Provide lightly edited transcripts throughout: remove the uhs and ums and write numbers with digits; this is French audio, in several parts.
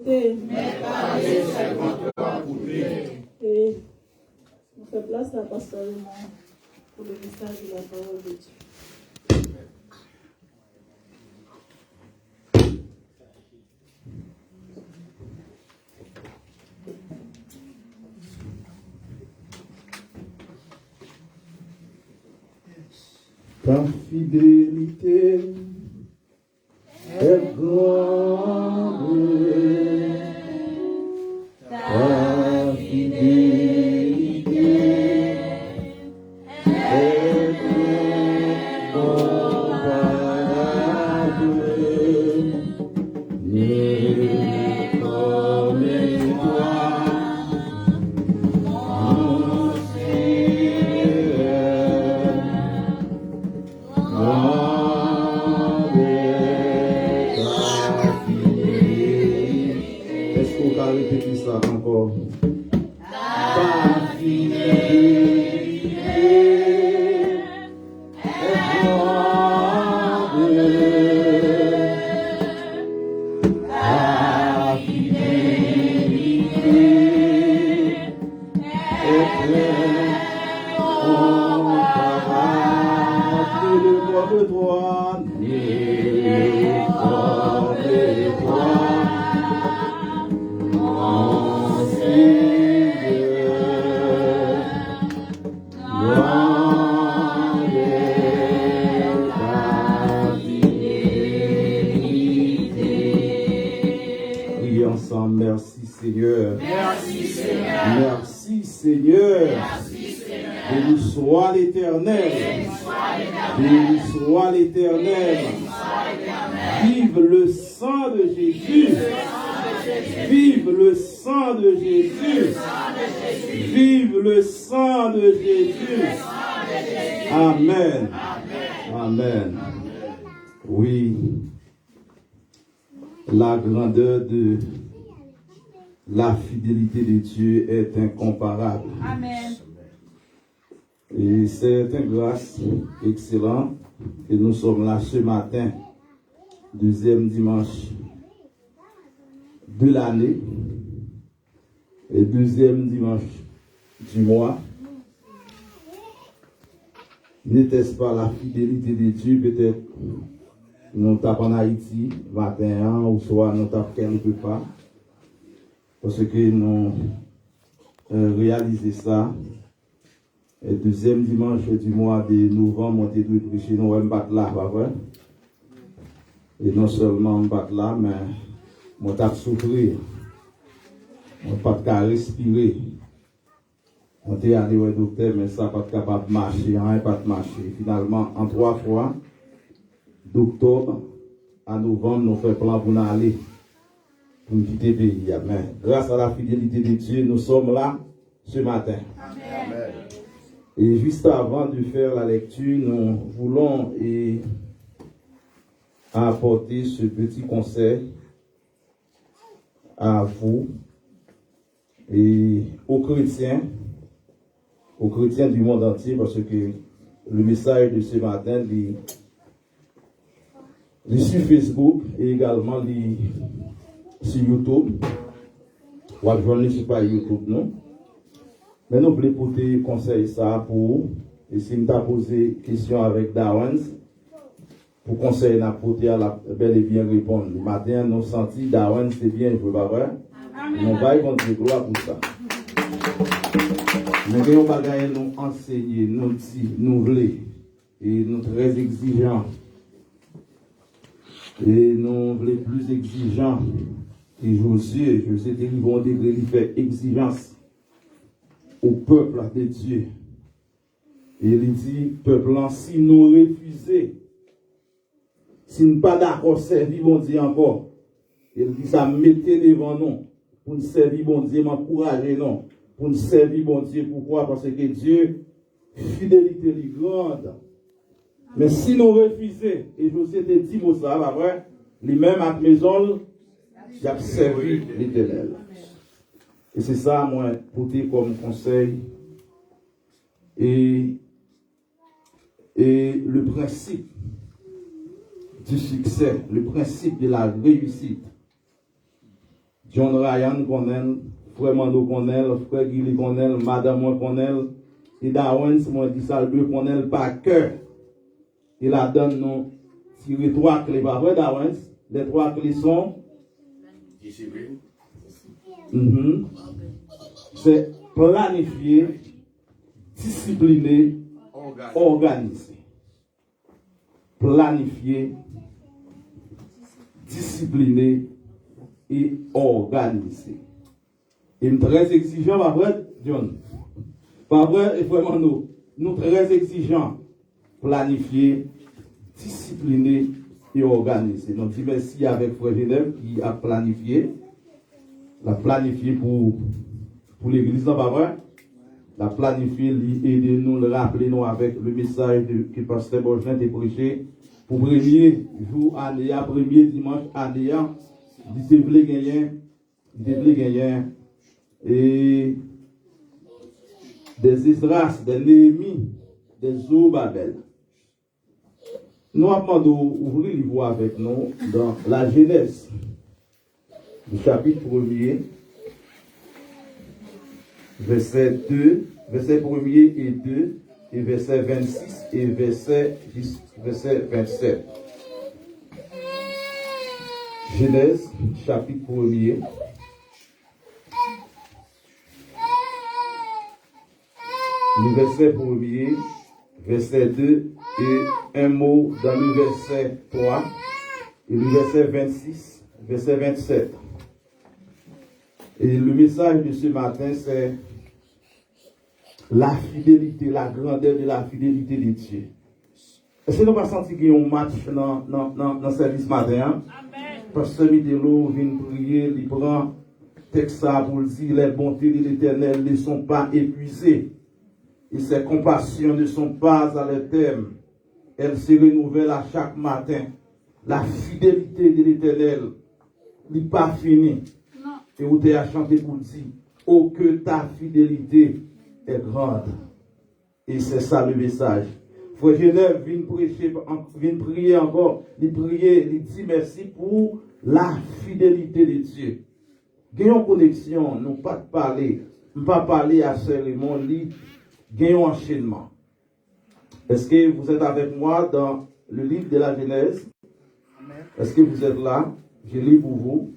Et on fait place à Pasteur Raymond pour le message de la parole de Dieu. Ta fidélité est grande, ta fidélité est incomparable, nul comme toi, mon Seigneur. Est-ce qu'on peut répéter ça encore? Ta fidélité est grande, ta fidélité est incomparable, le roi de toi, le roi de toi. Merci Seigneur. Merci Seigneur. Merci Seigneur. Béni soit l'Éternel. Béni soit l'Éternel. Vive le sang de Jésus. Vive le sang de Jésus. Vive le sang de Jésus. Amen. Amen. Oui. La grandeur de la fidélité de Dieu est incomparable. Amen. Et c'est une grâce excellente que nous sommes là ce matin, deuxième dimanche de l'année et deuxième dimanche du mois. N'était-ce pas la fidélité de Dieu? Peut-être nous tapons en Haïti, 21 ou soit nous tapons quelque part. Parce que nous réalisons ça. Et deuxième dimanche du mois de novembre, on dû prêcher, nous allons battre là, pas vrai? Et non seulement battre là, mais on t'a souffrir. On n'a pas de respirer. On est allé au docteur, mais ça n'a pas capable de marcher, rien pas de marcher. Finalement, en 3 fois, d'octobre à novembre, nous faisons plan pour nous aller. Pour nous quitter le pays. Amen. Grâce à la fidélité de Dieu, nous sommes là ce matin. Amen. Et juste avant de faire la lecture, nous voulons apporter ce petit conseil à vous et aux chrétiens du monde entier, parce que le message de ce matin, les sur Facebook et également les sur YouTube. Ou à joindre sur YouTube, non? Mais nous voulons porter conseil ça pour, et si nous avons posé question avec Dawens, pour conseil n'a porté à la belle et bien répondre. Le matin, nous senti Dawens c'est bien, je veux pas vrai? Nous va y contre gloire pour ça. Mais nous va nous enseigner, nous dire, nous voulons, et nous très exigeants. Et nous voulons plus exigeants. Et Josué, je sais qu'ils vont degré, il fait exigence au peuple de Dieu. Et il dit, peuple, si nous refusons, si nous ne sommes pas d'accord, servir bon Dieu encore. Il dit, ça mettez devant nous, pour nous servir bon Dieu, m'encourager non, pour nous servir bon Dieu. Pourquoi? Parce que Dieu, fidélité est grande. Mais si nous refusons, et Josué te dit, ça va vrai, lui-même à maison, il a servi l'Éternel. Et c'est ça, moi, porter comme conseil. Et le principe du succès, le principe de la réussite John Ryan connaît, frère Mando connaît, frère Gilly connaît, madame moi connaît, et Darwin, moi dit ça, le connaît par cœur. Il a donné nous tirer 3 clés, pas vrai Darwin? Les 3 clés sont Discipline. C'est planifier, discipliner, organiser. Planifier, discipliner et organiser. Il est très exigeant, pas vrai, John? Pas vrai, et vraiment nous très exigeants. Planifier, discipliner et organiser. Donc, je dis merci avec Frère Genève qui a planifié. La planifié pour l'église, non, pas vrai? La planifié, aider nous, le rappeler nous avec le message que le pasteur Borgelin a prêché pour premier jour année, premier dimanche année, il devait gagner et des Esdras, des Néhémie, des Zorobabel. Nous avons ouvrir le livre avec nous dans la Genèse, le chapitre 1er, verset 2, verset 1er et 2, et verset 26 et verset 27. Genèse, chapitre 1er. Le verset 1er, verset 2 et un mot dans le verset 3 et le verset 26, verset 27. Et le message de ce matin, c'est la fidélité, la grandeur de la fidélité de Dieu. Est-ce que nous avons senti qu'il y a un match dans le service matin? Amen. Parce que Midelo vient prier, il prend texte pour dire les bontés de l'Éternel ne sont pas épuisées. Et ses compassions ne sont pas à leur terme. Elles se renouvellent à chaque matin. La fidélité de l'Éternel n'est pas finie. Et vous avez chanté pour dire, oh que ta fidélité est grande. Et c'est ça le message. Frère Genève vient prêcher, vient prier encore. Il dit merci pour la fidélité de Dieu. Gagnons connexion, nous pas parler, pas parler à cérémonie. Gagnons enchaînement. Est-ce que vous êtes avec moi dans le livre de la Genèse? Est-ce que vous êtes là? Je lis pour vous.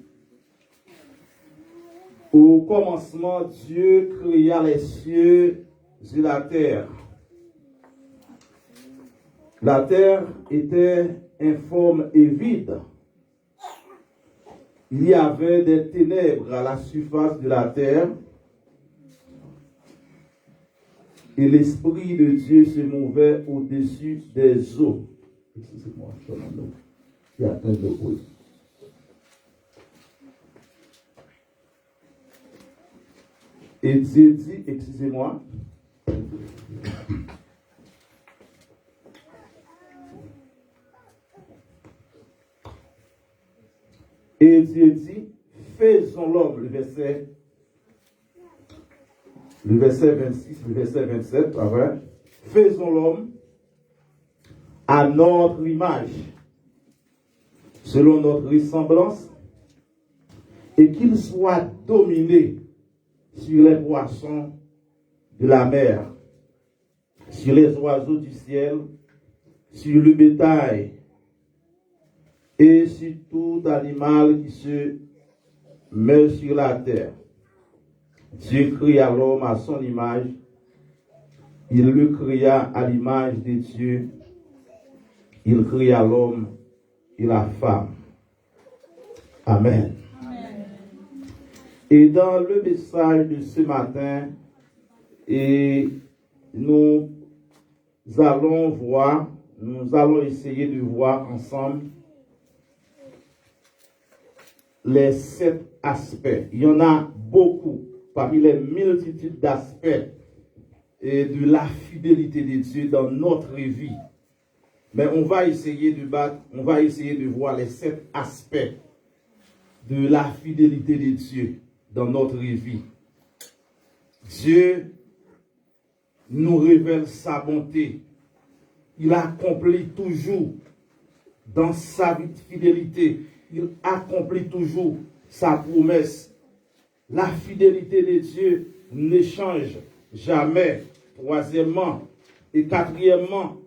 Au commencement, Dieu créa les cieux et la terre. La terre était informe et vide. Il y avait des ténèbres à la surface de la terre. Et l'Esprit de Dieu se mouvait au-dessus des eaux. Excusez-moi, je suis en eau. Il y a plein de bruit. Et Dieu dit, excusez-moi. Et Dieu dit, faisons l'homme, le verset 26, le verset 27, vrai. Faisons l'homme à notre image, selon notre ressemblance, et qu'il soit dominé sur les poissons de la mer, sur les oiseaux du ciel, sur le bétail, et sur tout animal qui se met sur la terre. Dieu créa l'homme à son image. Il le créa à l'image de Dieu. Il créa l'homme et la femme. Amen. Amen. Et dans le message de ce matin, nous allons essayer de voir ensemble les 7 aspects. Il y en a beaucoup parmi les multitudes d'aspects et de la fidélité de Dieu dans notre vie. Mais on va essayer de voir les 7 aspects de la fidélité de Dieu dans notre vie. Dieu nous révèle sa bonté. Il accomplit toujours dans sa fidélité. Il accomplit toujours sa promesse la fidélité de Dieu ne change jamais. Troisièmement et quatrièmement,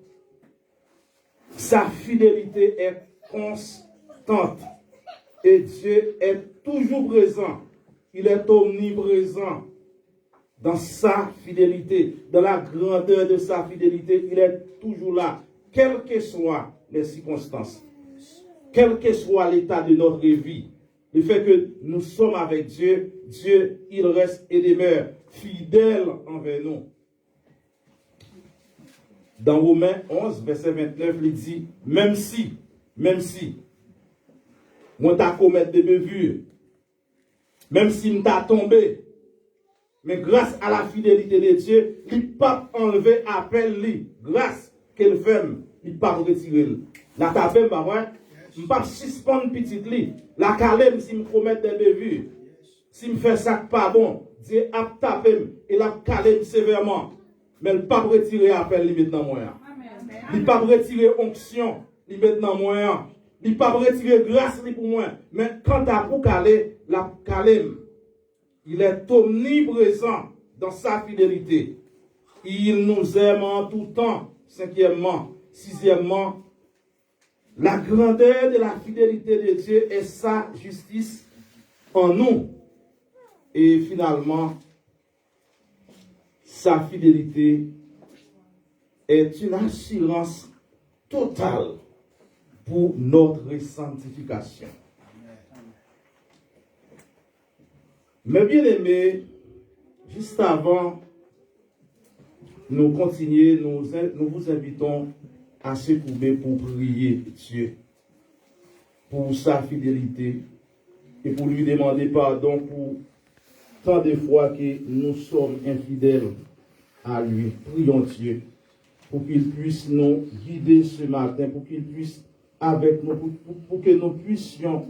sa fidélité est constante. Et Dieu est toujours présent. Il est omniprésent dans sa fidélité, dans la grandeur de sa fidélité. Il est toujours là, quelles que soient les circonstances, quel que soit l'état de notre vie. Le fait que nous sommes avec Dieu, Dieu, il reste et demeure fidèle envers nous. Dans Romains 11, verset 29, il dit, même si, moi t'as commis des bavures, même si m't'a tombé, mais grâce à la fidélité de Dieu, il ne peut pas enlever appel lui, grâce qu'elle fait, il ne peut pas retirer. La tapem, bah ouais, je ne peux pas suspendre petit lui. La calem, si me commet des bavures, si me fait ça pas bon, Dieu a tapé et la calem sévèrement. Mais il ne peut pas retirer appel lui maintenant moyen. Il ne peut pas retirer onction lui maintenant moyen. Il ne peut pas retirer grâce lui pour moi. Mais quand à pour caler, la calem, il est omniprésent dans sa fidélité. Il nous aime en tout temps. Cinquièmement, sixièmement, la grandeur de la fidélité de Dieu est sa justice en nous. Et finalement, sa fidélité est une assurance totale pour notre sanctification. Mes bien-aimés, juste avant, nous continuer, nous vous invitons à se courber pour prier Dieu pour sa fidélité et pour lui demander pardon pour tant de fois que nous sommes infidèles à lui. Prions Dieu pour qu'il puisse nous guider ce matin, pour qu'il puisse avec nous, pour que nous puissions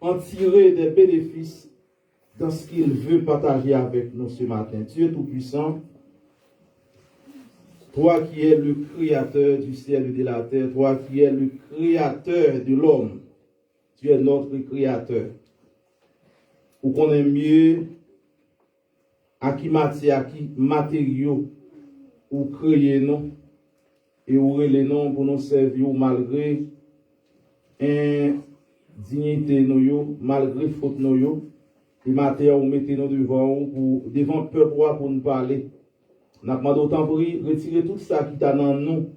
en tirer des bénéfices dans ce qu'il veut partager avec nous ce matin. Dieu Tout-Puissant, toi qui es le créateur du ciel et de la terre, toi qui es le créateur de l'homme, tu es notre créateur. Ou qu'on aime mieux à qui matériaux ou créer nous et ou les noms pour nous servir malgré indignité nous, malgré faute nous, et matin ou mettez nous devant peuple pour nous parler. Nous avons d'autant pour retirer tout ça qui est dans nous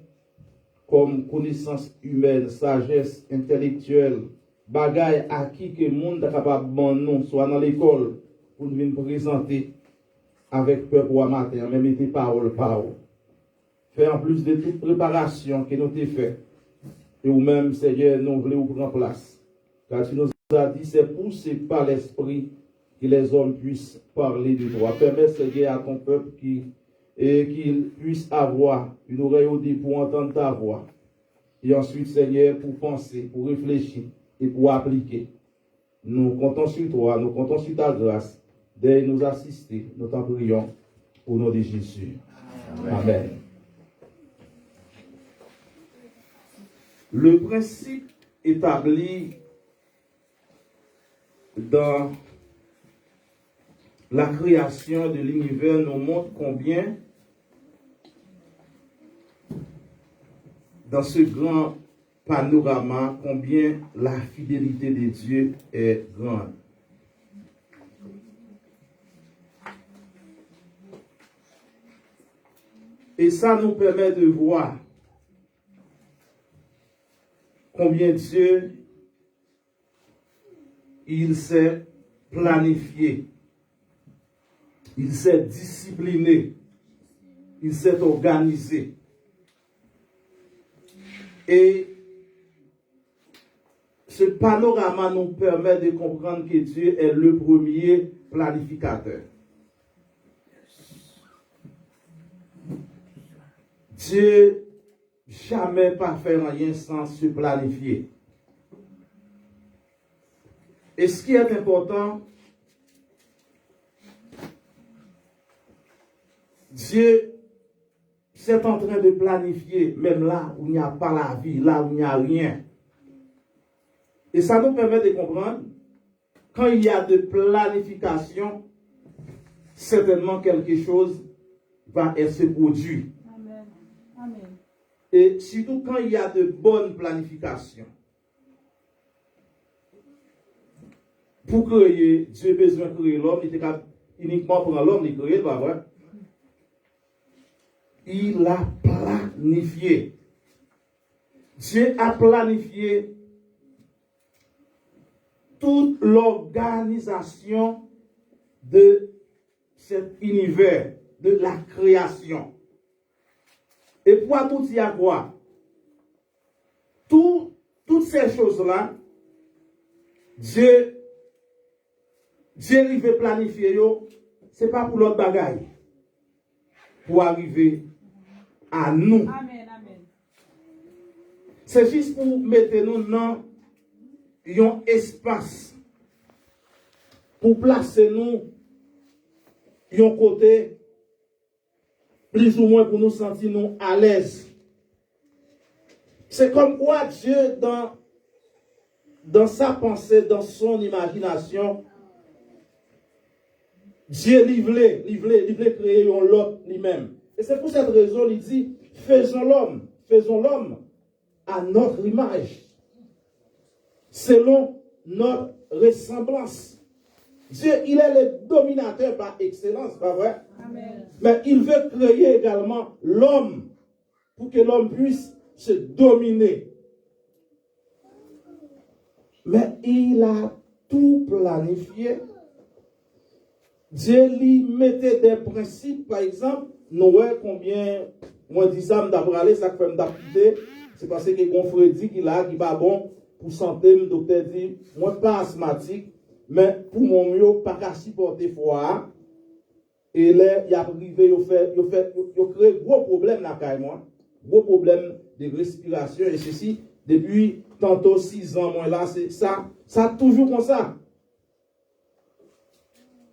comme connaissance humaine, sagesse intellectuelle, bagaille acquis que le monde est capable de nous, soit dans l'école, pour nous venir présenter avec peuple ou matin, même mettez parole. Faire en plus de toute préparation que nous avons fait. Et ou même, Seigneur, nous voulons prendre place. Car tu nous as dit, c'est poussé par l'Esprit que les hommes puissent parler de toi. Permets, Seigneur, à ton peuple qu'il puisse avoir une oreille audible pour entendre ta voix. Et ensuite, Seigneur, pour penser, pour réfléchir et pour appliquer. Nous comptons sur toi, nous comptons sur ta grâce. De nous assister, nous t'en prions au nom de Jésus. Amen. Le principe établi dans la création de l'univers nous montre combien, dans ce grand panorama, combien la fidélité de Dieu est grande. Et ça nous permet de voir combien Dieu, il s'est planifié, il s'est discipliné, il s'est organisé. Et ce panorama nous permet de comprendre que Dieu est le premier planificateur. Dieu jamais pas faire rien sans se planifier. Et ce qui est important, Dieu c'est en train de planifier, même là où il n'y a pas la vie, là où il n'y a rien. Et ça nous permet de comprendre, quand il y a de planification, certainement quelque chose va être produit. Amen. Amen. Et surtout quand il y a de bonnes planifications. Pour créer, Dieu a besoin de créer l'homme, il était uniquement pour l'homme, il crée, pas vrai? Il a planifié. Dieu a planifié toute l'organisation de cet univers, de la création. Et pour tout y a quoi? Toutes ces choses-là, Dieu arrive planifier, ce n'est pas pour l'autre bagaille. Pour arriver à nous. Amen. Amen. C'est juste pour mettre nous dans un espace. Pour placer nous un côté plus ou moins pour nous sentir nous à l'aise. C'est comme quoi Dieu dans sa pensée, dans son imagination, Dieu voulait créer l'homme lui-même. Et c'est pour cette raison il dit, faisons l'homme à notre image, selon notre ressemblance. Dieu, il est le dominateur par excellence, pas vrai? Amen. Mais il veut créer également l'homme pour que l'homme puisse se dominer. Mais il a tout planifié. Dieu lui mettait des principes, par exemple, Noël, combien, moi, 10 ans d'après ça fait m'dapter, c'est parce que mon frère dit qu'il a, qui va bon, pour santé, le docteur dit, moi, pas asthmatique, mais pour mon mieux, pas qu'à supporter froid. Et là, il a privé, il crée gros problème là, quand moi, gros problème de respiration, et ceci, depuis tantôt 6 ans, moi, là, c'est ça toujours comme ça.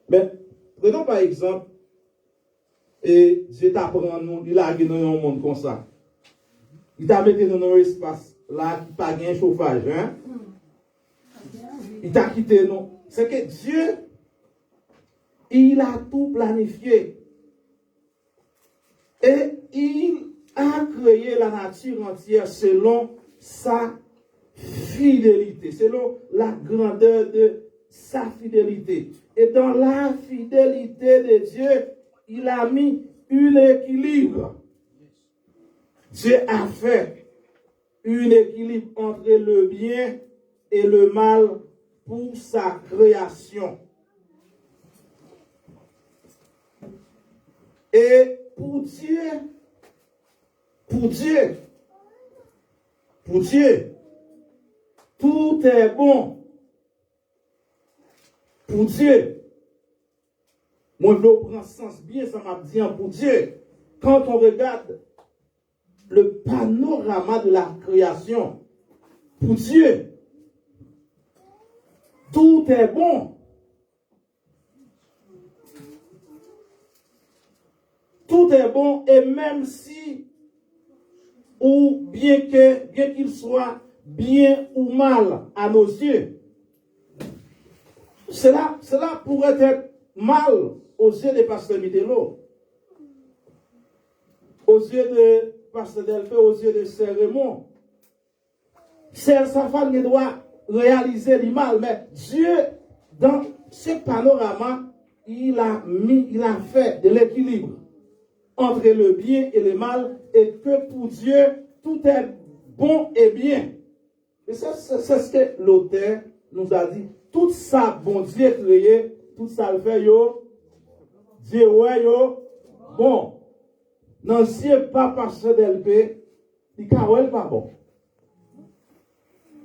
Mais, prenons par exemple, et Dieu t'apprend nous, il a gagné un monde comme ça. Il t'a mis dans un espace là qui n'a pas de chauffage. Hein? Il t'a quitté nous. C'est que Dieu, il a tout planifié. Et il a créé la nature entière selon sa fidélité, selon la grandeur de sa fidélité. Et dans la fidélité de Dieu, il a mis un équilibre. Dieu a fait un équilibre entre le bien et le mal pour sa création. Et pour Dieu, tout est bon. Pour Dieu, moi je prends sens bien, ça m'a dit pour Dieu. Quand on regarde le panorama de la création, pour Dieu, tout est bon. Tout est bon, et même si, ou bien qu'il soit bien ou mal à nos yeux, cela pourrait être mal aux yeux de Pasteur Midelo, aux yeux de Pasteur Delpé, aux yeux de Sœur Raymond. Sa femme doit réaliser le mal, mais Dieu, dans ce panorama, il a fait de l'équilibre entre le bien et le mal, et que pour Dieu, tout est bon et bien. Et c'est ce que l'auteur nous a dit. Tout ça, bon Dieu créé, tout ça le fait, Dieu, ouais, bon. Non, si pas Pasteur Delpé, il n'est pas bon.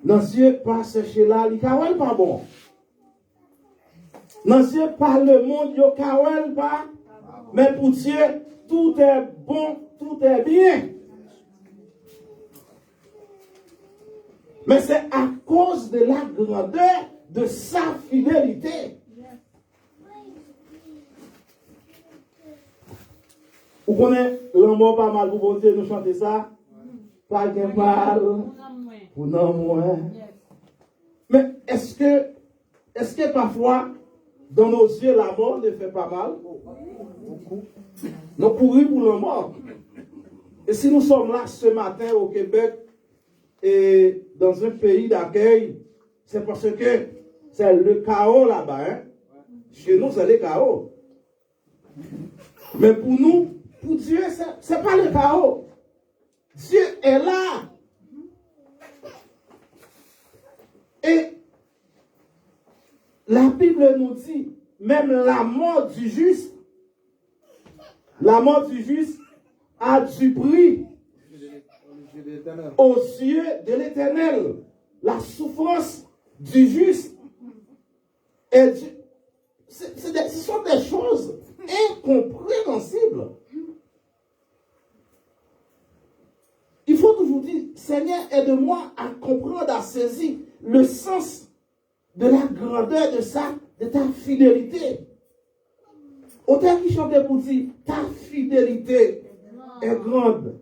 Non, si pas chercher là, il n'est pas bon. Non, si pas le monde, il n'est pas. Mais pour Dieu, tout est bon, tout est bien. Mais c'est à cause de la grandeur de sa fidélité. Vous connaissez l'amour pas mal pour bon Dieu, nous chanter ça? Pas qu'un parle, pour non moins. Mais est-ce que parfois, Dans nos yeux, la mort ne fait pas mal. Nous courons pour la mort. Et si nous sommes là ce matin au Québec et dans un pays d'accueil, c'est parce que c'est le chaos là-bas. Hein? Chez nous, c'est le chaos. Mais pour nous, pour Dieu, ce n'est pas le chaos. Dieu est là. Et la Bible nous dit, même la mort du juste a du prix aux yeux de l'Éternel. La souffrance du juste ce sont des choses incompréhensibles. Il faut toujours dire, Seigneur, aide-moi à comprendre, à saisir le sens de la grandeur de ta fidélité. Autant qui chantait pour dire, ta fidélité est grande.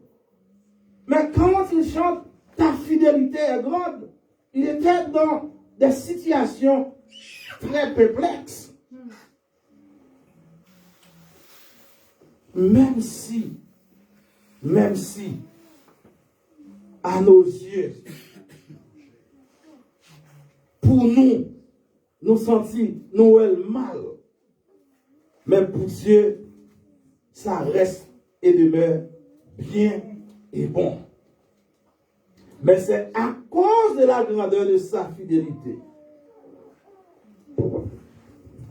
Mais quand il chante, ta fidélité est grande, il était dans des situations très perplexes. Même si, à nos yeux, pour nous sentir Noël mal, mais pour Dieu, ça reste et demeure bien et bon. Mais c'est à cause de la grandeur de sa fidélité.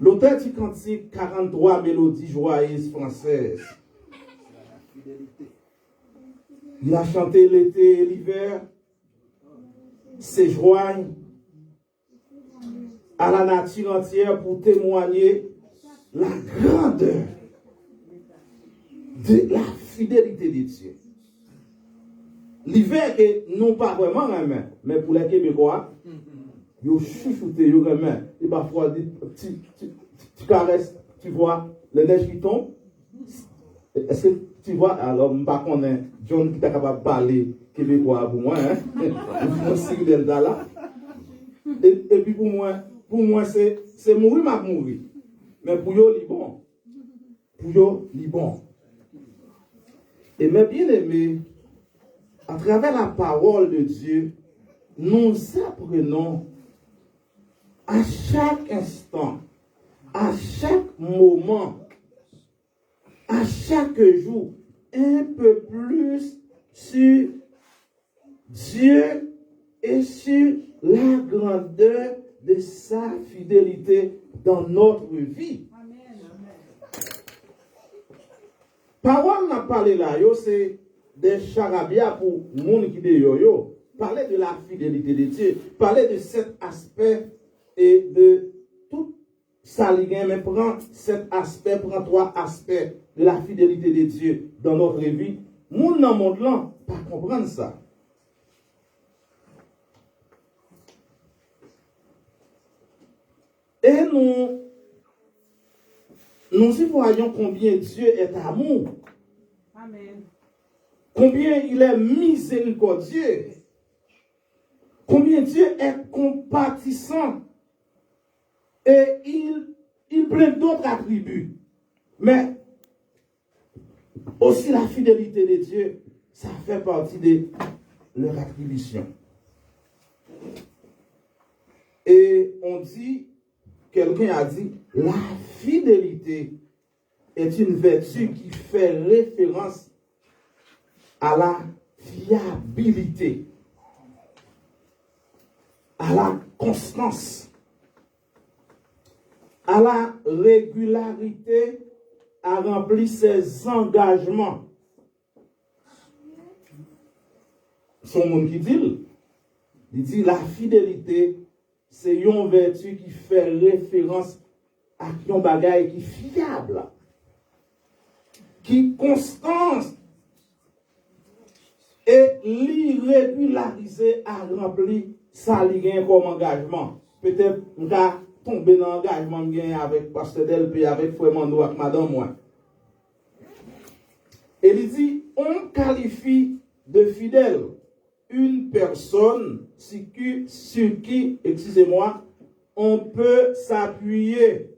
L'auteur du cantique 43 mélodies joyeuses françaises. Il a chanté l'été et l'hiver, se joignent à la nature entière pour témoigner la grandeur de la fidélité de Dieu. L'hiver que nous pas vraiment remet, mais pour les Québécois, ils chuchotent, ils remettent. Et parfois, tu caresses, tu vois les neiges qui tombent. Est-ce que tu vois, alors, je ne sais pas qu'on est John qui est capable de parler Québécois pour moi, hein? Moi, c'est Delta là. Et puis pour moi, c'est mourir, m'a mourir. Mais pour eux, c'est bon. Pour eux, c'est bon. Et mes bien-aimés, à travers la parole de Dieu, nous apprenons à chaque instant, à chaque moment, à chaque jour, un peu plus sur Dieu et sur la grandeur de sa fidélité dans notre vie. Parole n'a parlé là, c'est des charabia pour le monde qui est yo. Parler de la fidélité de Dieu, parler de cet aspect et de tout ça, mais prend cet aspect, prend trois aspects de la fidélité de Dieu dans notre vie. Moun dans le monde là, pas comprendre ça. Et nous y voyons combien Dieu est amour. Amen. Combien il est miséricordieux. Combien Dieu est compatissant. Et il plein d'autres attributs. Mais aussi la fidélité de Dieu, ça fait partie de leur attribution. Et on dit, quelqu'un a dit, la fidélité est une vertu qui fait référence à la fiabilité, à la constance, à la régularité à remplir ses engagements. Son monde qui dit, il dit la fidélité, c'est une vertu qui fait référence à un bagage qui est fiable, qui constance et l'irrégularité à remplir sa ligne comme engagement. Peut-être qu'on va tomber dans l'engagement avec Pasteur Delpé, avec Frère Mando, avec Madame moi. Et il dit, on qualifie de fidèle une personne sur qui, excusez-moi, on peut s'appuyer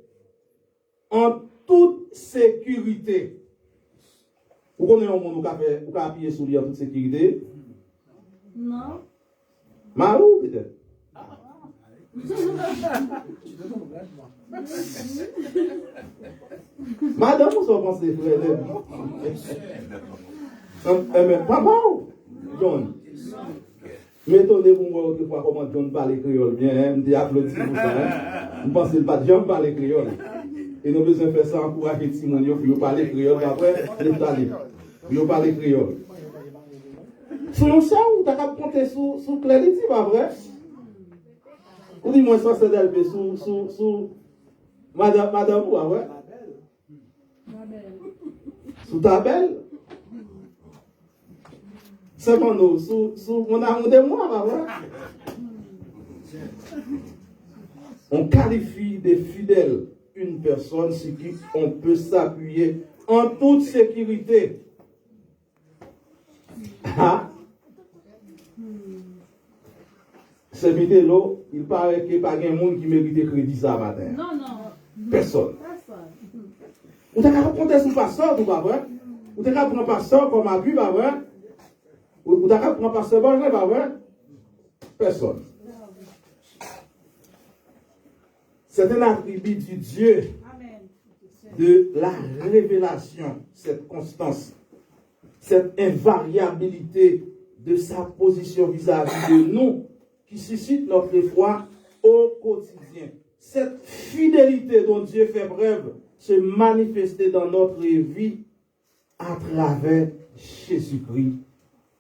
sécurité. Vous connaissez un monde qui a appuyé sur lui en toute sécurité? Non. Marou, peut-être. Madame, vous en pensez, frère? Mais pas mal, John. M'étonnez pour moi autrefois comment John parle créole bien, je applaudis pour ça. Je pense qu'il ne pas John parler créole. Et nous avons besoin de faire ça, encourager Timonio pour parler créole, après, l'État libre. Pour parler créole. Sur ça, vous avez compté sur Clarity, pas vrai? Ou dis-moi ça, c'est d'elle, sous Madame, ou, pas vrai? Sous ta belle? C'est mon nom, sous mon amour de moi, pas vrai? On qualifie de fidèle une personne sur qui on peut s'appuyer en toute sécurité. Ah? Ce vidéo, il paraît qu'il n'y a pas de monde qui mérite crédit ça matin. Non. Personne. Vous avez qu'à compter sur le pasteur, pas vrai? Vous avez qu'à prendre le pasteur comme appui, pas vrai? Vous avez qu'à prendre le pasteur, pas vrai? Personne. C'est un attribut du Dieu de la révélation, cette constance, cette invariabilité de sa position vis-à-vis de nous qui suscite notre foi au quotidien. Cette fidélité dont Dieu fait preuve se manifester dans notre vie à travers Jésus-Christ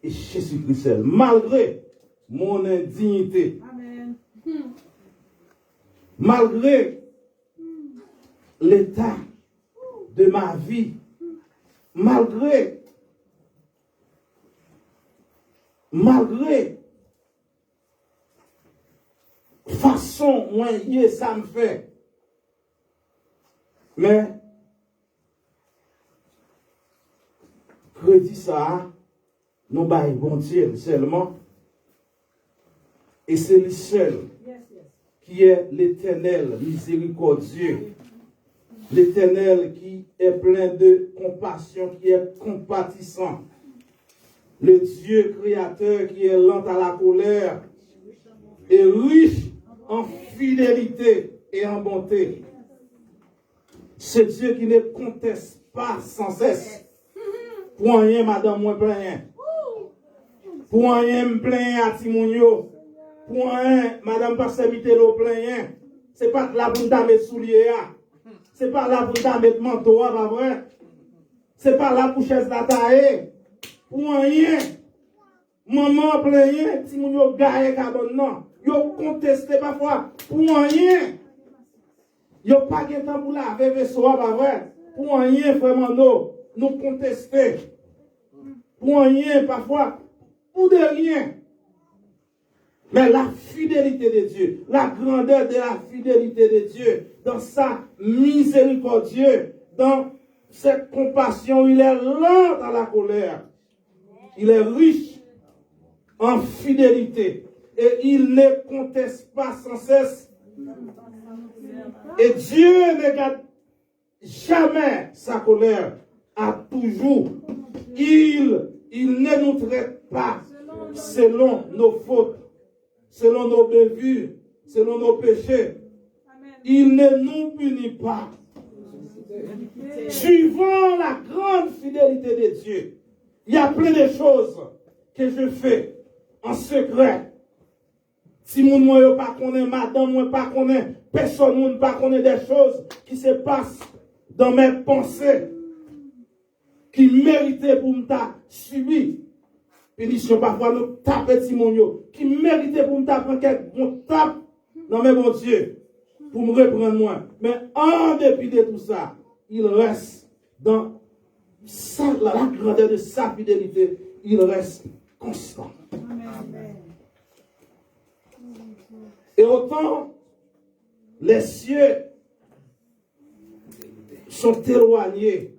et Jésus-Christ seul. Malgré mon indignité, malgré l'état de ma vie, malgré façon moyen ça me fait, mais crédit ça nous bail bon Dieu seulement, et c'est lui seul qui est l'Éternel miséricordieux, l'Éternel qui est plein de compassion, qui est compatissant, le Dieu créateur qui est lent à la colère et riche en fidélité et en bonté. Ce Dieu qui ne conteste pas sans cesse. Pour rien, madame, moi plein. Pour rien, me plaint à Timonio. Pour rien, madame, pasteur Mitelo plein. C'est pas là pour nous mettre souliers. C'est pas là pour nous mettre manteau, pas vrai? C'est pas là pour chaise la taille. Pour rien. Maman plein, Timonio gagne cabane non. Yo contesté parfois. Pour rien. Yo pas de temps pour laver vaisseau, pas vrai? Pour rien, vraiment, nous contester. Pour rien, parfois, ou de rien. Mais la fidélité de Dieu, la grandeur de la fidélité de Dieu, dans sa miséricorde, dans cette compassion, il est lent à la colère. Il est riche en fidélité. Et il ne conteste pas sans cesse. Et Dieu ne garde jamais sa colère. À toujours. Il ne nous traite pas selon nos fautes, selon nos bévues, selon nos péchés. Il ne nous punit pas. Suivant la grande fidélité de Dieu, il y a plein de choses que je fais en secret. Si mon moi pas connaît, madame moi pas connaît, personne ne pas connaît des choses qui se passent dans mes pensées, qui méritaient pour me subir. Pénition parfois nous taper Timonio, qui méritait pour me taper quelques tape dans mes bon Dieu, pour me reprendre moi. Mais en dépit de tout ça, il reste dans la grandeur de sa fidélité, il reste constant. Amen. Et autant les cieux sont éloignés,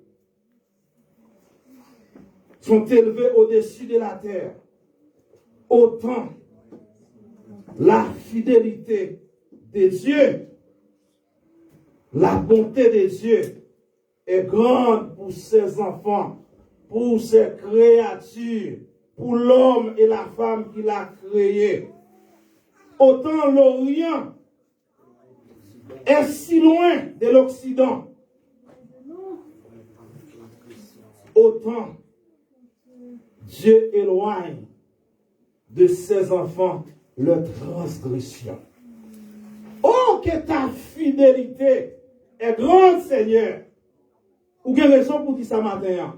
sont élevés au-dessus de la terre, autant la fidélité de Dieu, la bonté de Dieu est grande pour ses enfants, pour ses créatures, pour l'homme et la femme qu'il a créés. Autant l'Orient est si loin de l'Occident, autant Dieu éloigne de ses enfants leur transgression. Oh, que ta fidélité est grande, Seigneur. Ou quelle raison pour dire ça matin?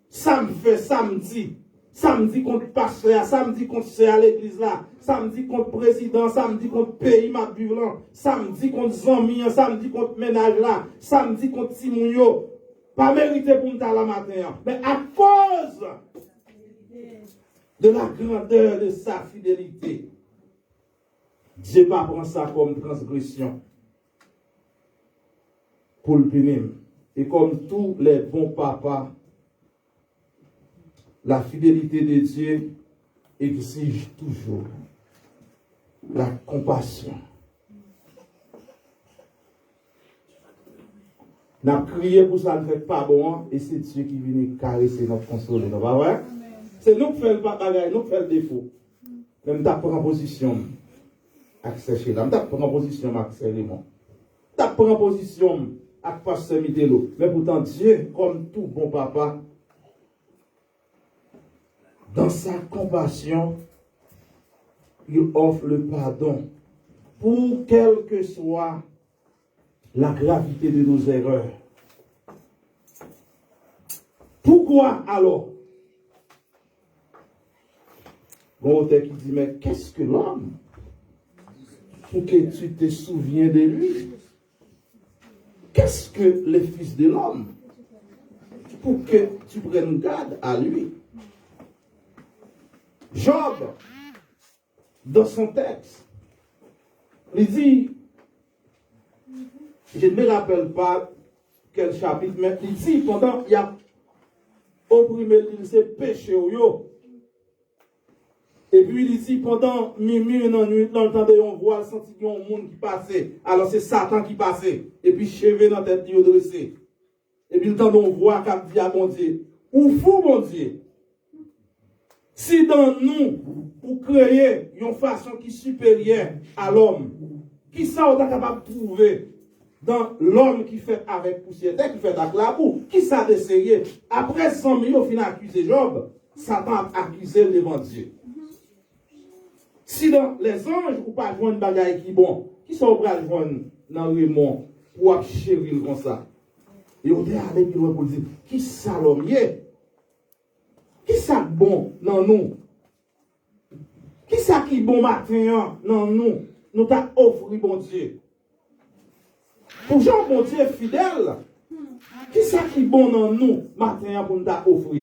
Ça me fait samedi. Samedi contre pasteur, samedi contre c'est à l'église là, samedi contre président, samedi contre pays m'a vivant, samedi contre zami, samedi contre ménage là, samedi contre Timounio. Pas mérité pour nous la matin, mais à cause de la grandeur de sa fidélité, Dieu pas prend ça comme transgression pour le punir. Et comme tous les bons papas, la fidélité de Dieu exige toujours la compassion. Nous avons crié pour ça, ne fait pas bon, et c'est Dieu qui vient caresser notre consoler. C'est pas vrai? C'est nous qui faisons le bagage, nous qui faisons le défaut. Même nous avons pris en position, accès là, nous avons pris en position, accès Raymond. Nous avons pris en position, avec pasteur Midelo. Mais pourtant, Dieu, comme tout bon papa, dans sa compassion, il offre le pardon pour quelle que soit la gravité de nos erreurs. Pourquoi alors? Bon auteur qui dit, mais qu'est-ce que l'homme? Pour que tu te souviens de lui. Qu'est-ce que le Fils de l'homme? Pour que tu prennes garde à lui. Job, dans son texte, il dit, je ne me rappelle pas quel chapitre, mais il dit, pendant il y a opprimé, il s'est péché au yo. Et puis il dit, pendant minuit, dans le temps de on voit, senti qu'il y a un monde qui passait. Alors c'est Satan qui passait. Et puis cheveux dans la tête de dressé. Et puis le temps on voit qu'il dit à mon Dieu, ou fou mon Dieu. Si dans nous, pour créer une façon qui est supérieure à l'homme, qui ça on est capable de trouver dans l'homme qui fait avec poussière, qui fait avec la boue, qui ça d'essayer? Après 100 millions, au final, accuser Job, Satan a accusé devant Dieu. Si dans les anges, ou pas joindre bagaille qui bon, qui sont prêts à joindre dans le Raymond pour chérir comme ça? Et on est allé plus loin pour dire, qui ça l'homme est? Qui ça bon dans nous? Qui ça qui bon matin dans nous? Nous t'a offert bon Dieu. Pour Jean, bon Dieu fidèle. Qui ça qui bon dans nous matin pour nous t'a offert?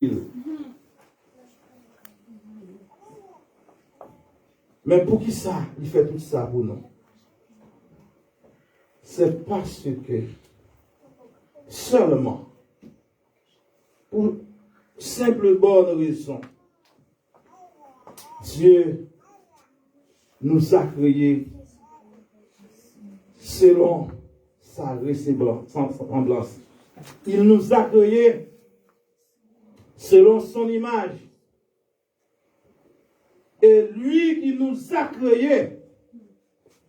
Mais pour qui ça, il fait tout ça pour nous? C'est parce que seulement pour simple bonne raison, Dieu nous a créés selon sa ressemblance. Il nous a créés selon son image. Et lui qui nous a créés,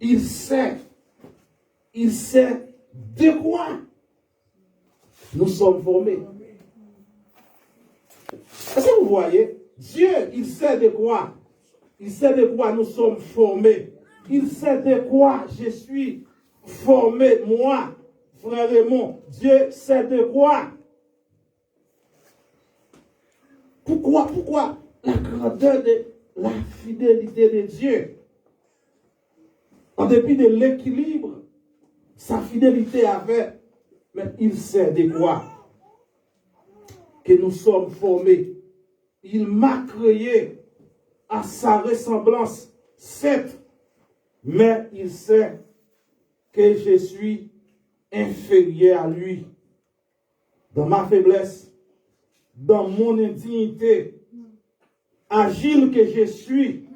il sait de quoi nous sommes formés. Est-ce que vous voyez? Dieu, il sait de quoi? Il sait de quoi nous sommes formés. Il sait de quoi je suis formé, moi, frère Raymond. Dieu sait de quoi? Pourquoi la grandeur de la fidélité de Dieu? En dépit de l'équilibre, sa fidélité avait, mais il sait de quoi? Que nous sommes formés. Il m'a créé à sa ressemblance, certes, mais il sait que je suis inférieur à lui. Dans ma faiblesse, dans mon indignité, agile que je suis,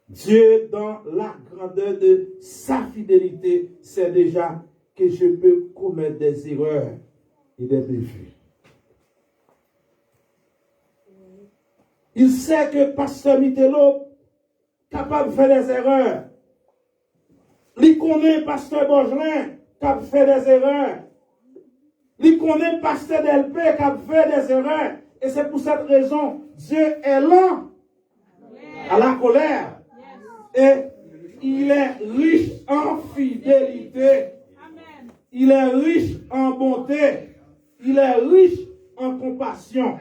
Dieu, dans la grandeur de sa fidélité, sait déjà que je peux commettre des erreurs. et des péchés. Il sait que Pasteur Mitelo capable de faire des erreurs. Il connaît Pasteur Bogelin capable de faire des erreurs. Il connaît Pasteur Delpé capable de faire des erreurs. Et c'est pour cette raison, Dieu est lent à la colère. Et il est riche en fidélité. Il est riche en bonté. Il est riche en compassion.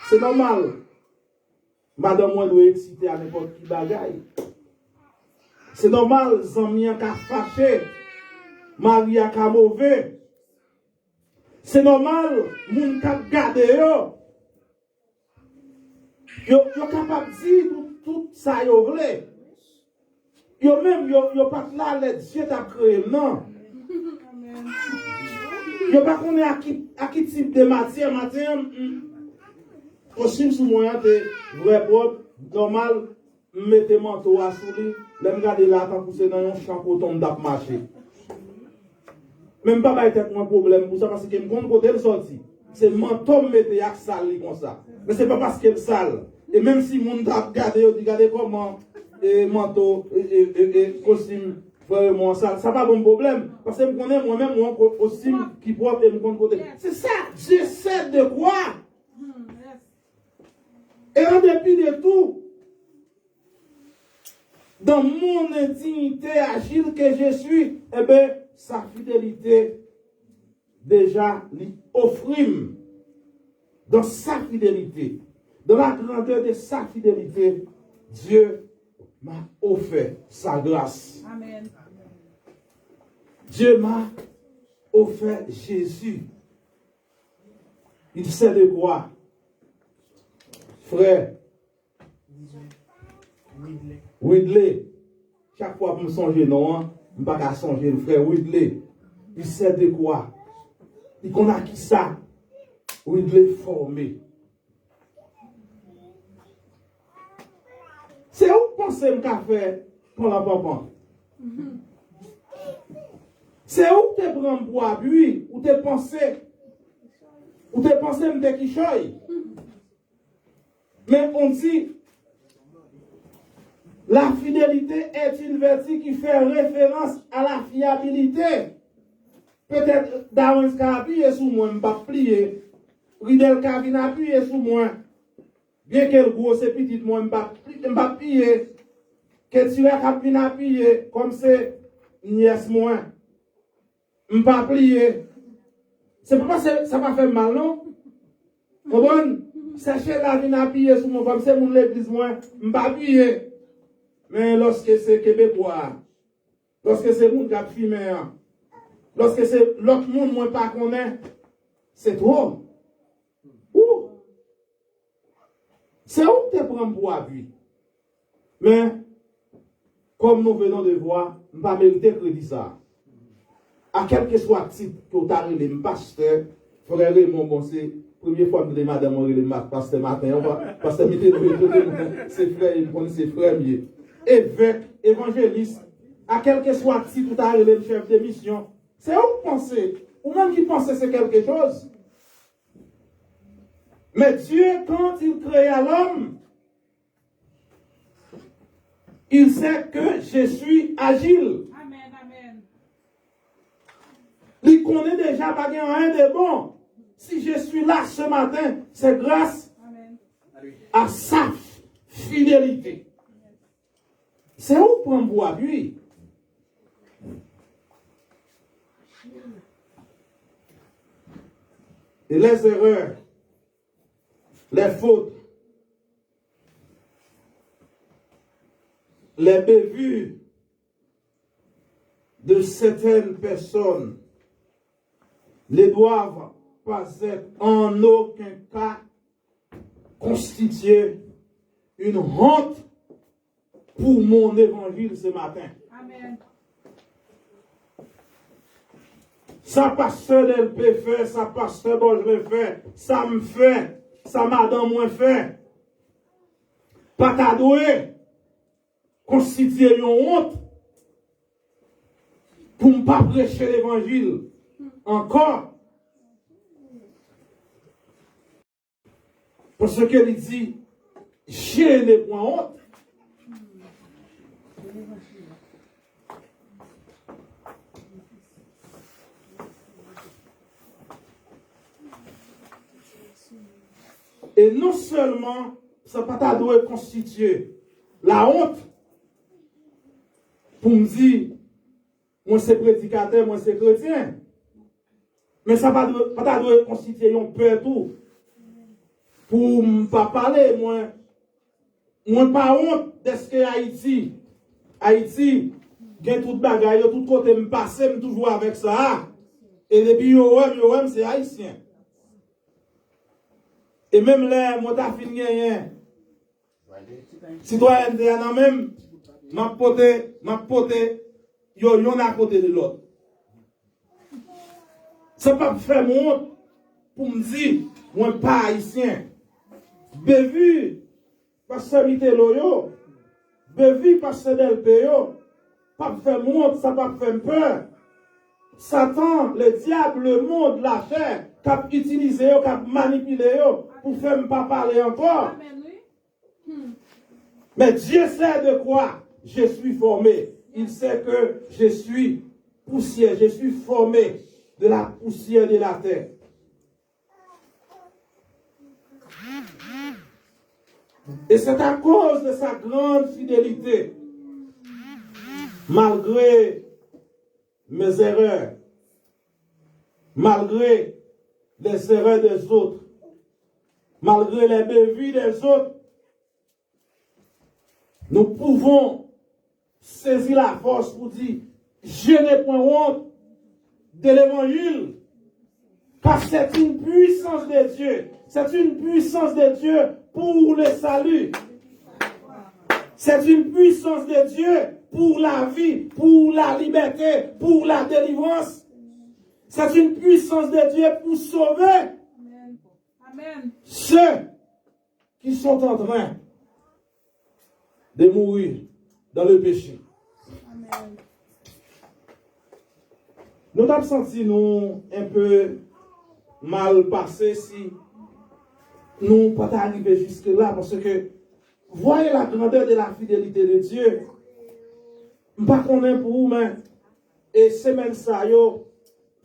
C'est normal. Madame, moi, doit exciter à n'importe qui bagaille. C'est normal, Zamien a fâché. Marie a mauvais. C'est normal, moun kap gade yo. Yo capable de dire tout ça yo vle. Yo même yo pas là les Dieu t'a créé non. Yo pas connaît à qui type de matière aussi sous moyen de vrai propre normal mettez manteau à sous lui, l'aime garder là quand pousser dans un champ coton d'ap marcher. Même pas ba tête un problème pour ça parce que me compte côté le sorti. C'est manteau mettez yak sale comme ça. Mais c'est pas parce qu'elle sale. Et même si moun t'a regardé, on dit regardez comment manteau et costume vraiment ça pas bon problème parce que je connais moi-même mon costume qui propre et me compte côté. C'est ça, je sais de quoi. Et en dépit de tout, dans mon intimité agile que je suis, eh bien, sa fidélité déjà lui offrime. Dans sa fidélité, dans la grandeur de sa fidélité, Dieu m'a offert sa grâce. Amen. Dieu m'a offert Jésus. Il sait de quoi? Frère, Widley, chaque fois que je me songe non, je ne peux pas songer le frère Widley. Il sait de quoi? Il connaît qui ça? Widley formé. C'est où pensez que je fais pour la papa? C'est où tu prends pour appui? Ou tu pensé? Ou tu pensé que tu choy? Mais on dit, la fidélité est une vertu qui fait référence à la fiabilité. Peut-être Darwin a appuyé sur moi, je ne vais pas plier. Ridel Kavin a appuyé sur moi. Bien que le gros c'est petit, moi je ne vais pas plier. Que tu as appuyé comme c'est nièce moi. Je ne vais pas plier. C'est pas parce que ça m'a fait mal, non? Bon, sachez la vie appuyé sur moi, comme c'est mon l'église moi, je ne vais pas appuyer. Mais lorsque c'est québécois, lorsque c'est mon gars fumé, lorsque c'est l'autre monde moi pas connaît, c'est trop. Où? C'est où tu prends pour appui. Mais, comme nous venons de voir, je ne vais pas mériter crédit ça. À quel que soit le titre que tu as révélé, pasteur, frère Raymond, bon, c'est la première fois que madame a révélé pasteur matin, pasteur c'est frère, il connaît ses frères mieux. Évêque, évangéliste, à quel que soit le titre que tu as révélé le chef de mission, c'est où penser, ou même qui pense que c'est quelque chose. Mais Dieu, quand il créa l'homme, il sait que je suis agile. Amen, amen. Il connaît déjà pas rien de bon. Si je suis là ce matin, c'est grâce à sa fidélité. C'est où prendre pour appui. Et les erreurs, les fautes, les bévues de certaines personnes ne doivent pas être en aucun cas constituer une honte pour mon évangile ce matin. Amen. Ça pasteur LP fait, ça pasteur Bogelin fait, ça me fait, ça madame moi fait. Pas qu'à doué constituer une honte pour ne pas prêcher l'évangile. encore. Parce qu'il dit, je n'ai point honte. Et non seulement, ça n'a pas doit constituer la honte pour me dire, moi c'est prédicateur, moi c'est chrétien. Mais ça n'a pas doit constituer une peur tout. Pour ne pas parler, moi pas honte de ce que Haïti, il y a tout bagaille, tout côté, me passer, toujours avec ça. Et depuis, yo, c'est haïtien. Et même là, moi, t'as fini rien. Citoyen de même, m'a poté, yo, yon à côté de l'autre. Ça pas faire honte pour me dire, moi, pas haïtien. Bévu, parce que c'est loyo, bévu, parce que c'est del payo, pas faire honte, ça pas faire peur. Satan, le diable, le monde, la chair, cap utilisé, cap manipulé pour faire me pas parler encore. Mais Dieu sait de quoi je suis formé. Il sait que je suis poussière, je suis formé de la poussière de la terre. Et c'est à cause de sa grande fidélité, malgré mes erreurs, malgré les erreurs des autres, malgré les bévues des autres, nous pouvons saisir la force pour dire, je n'ai point honte de l'évangile, car c'est une puissance de Dieu. C'est une puissance de Dieu pour le salut. C'est une puissance de Dieu pour la vie, pour la liberté, pour la délivrance. C'est une puissance de Dieu pour sauver ceux qui sont en train de mourir dans le péché. Amen. Nous avons senti nous un peu mal passé si nous ne pas arriver jusque là parce que voyez la grandeur de la fidélité de Dieu. Je ne sais pas pour vous, mais et semaine ça yo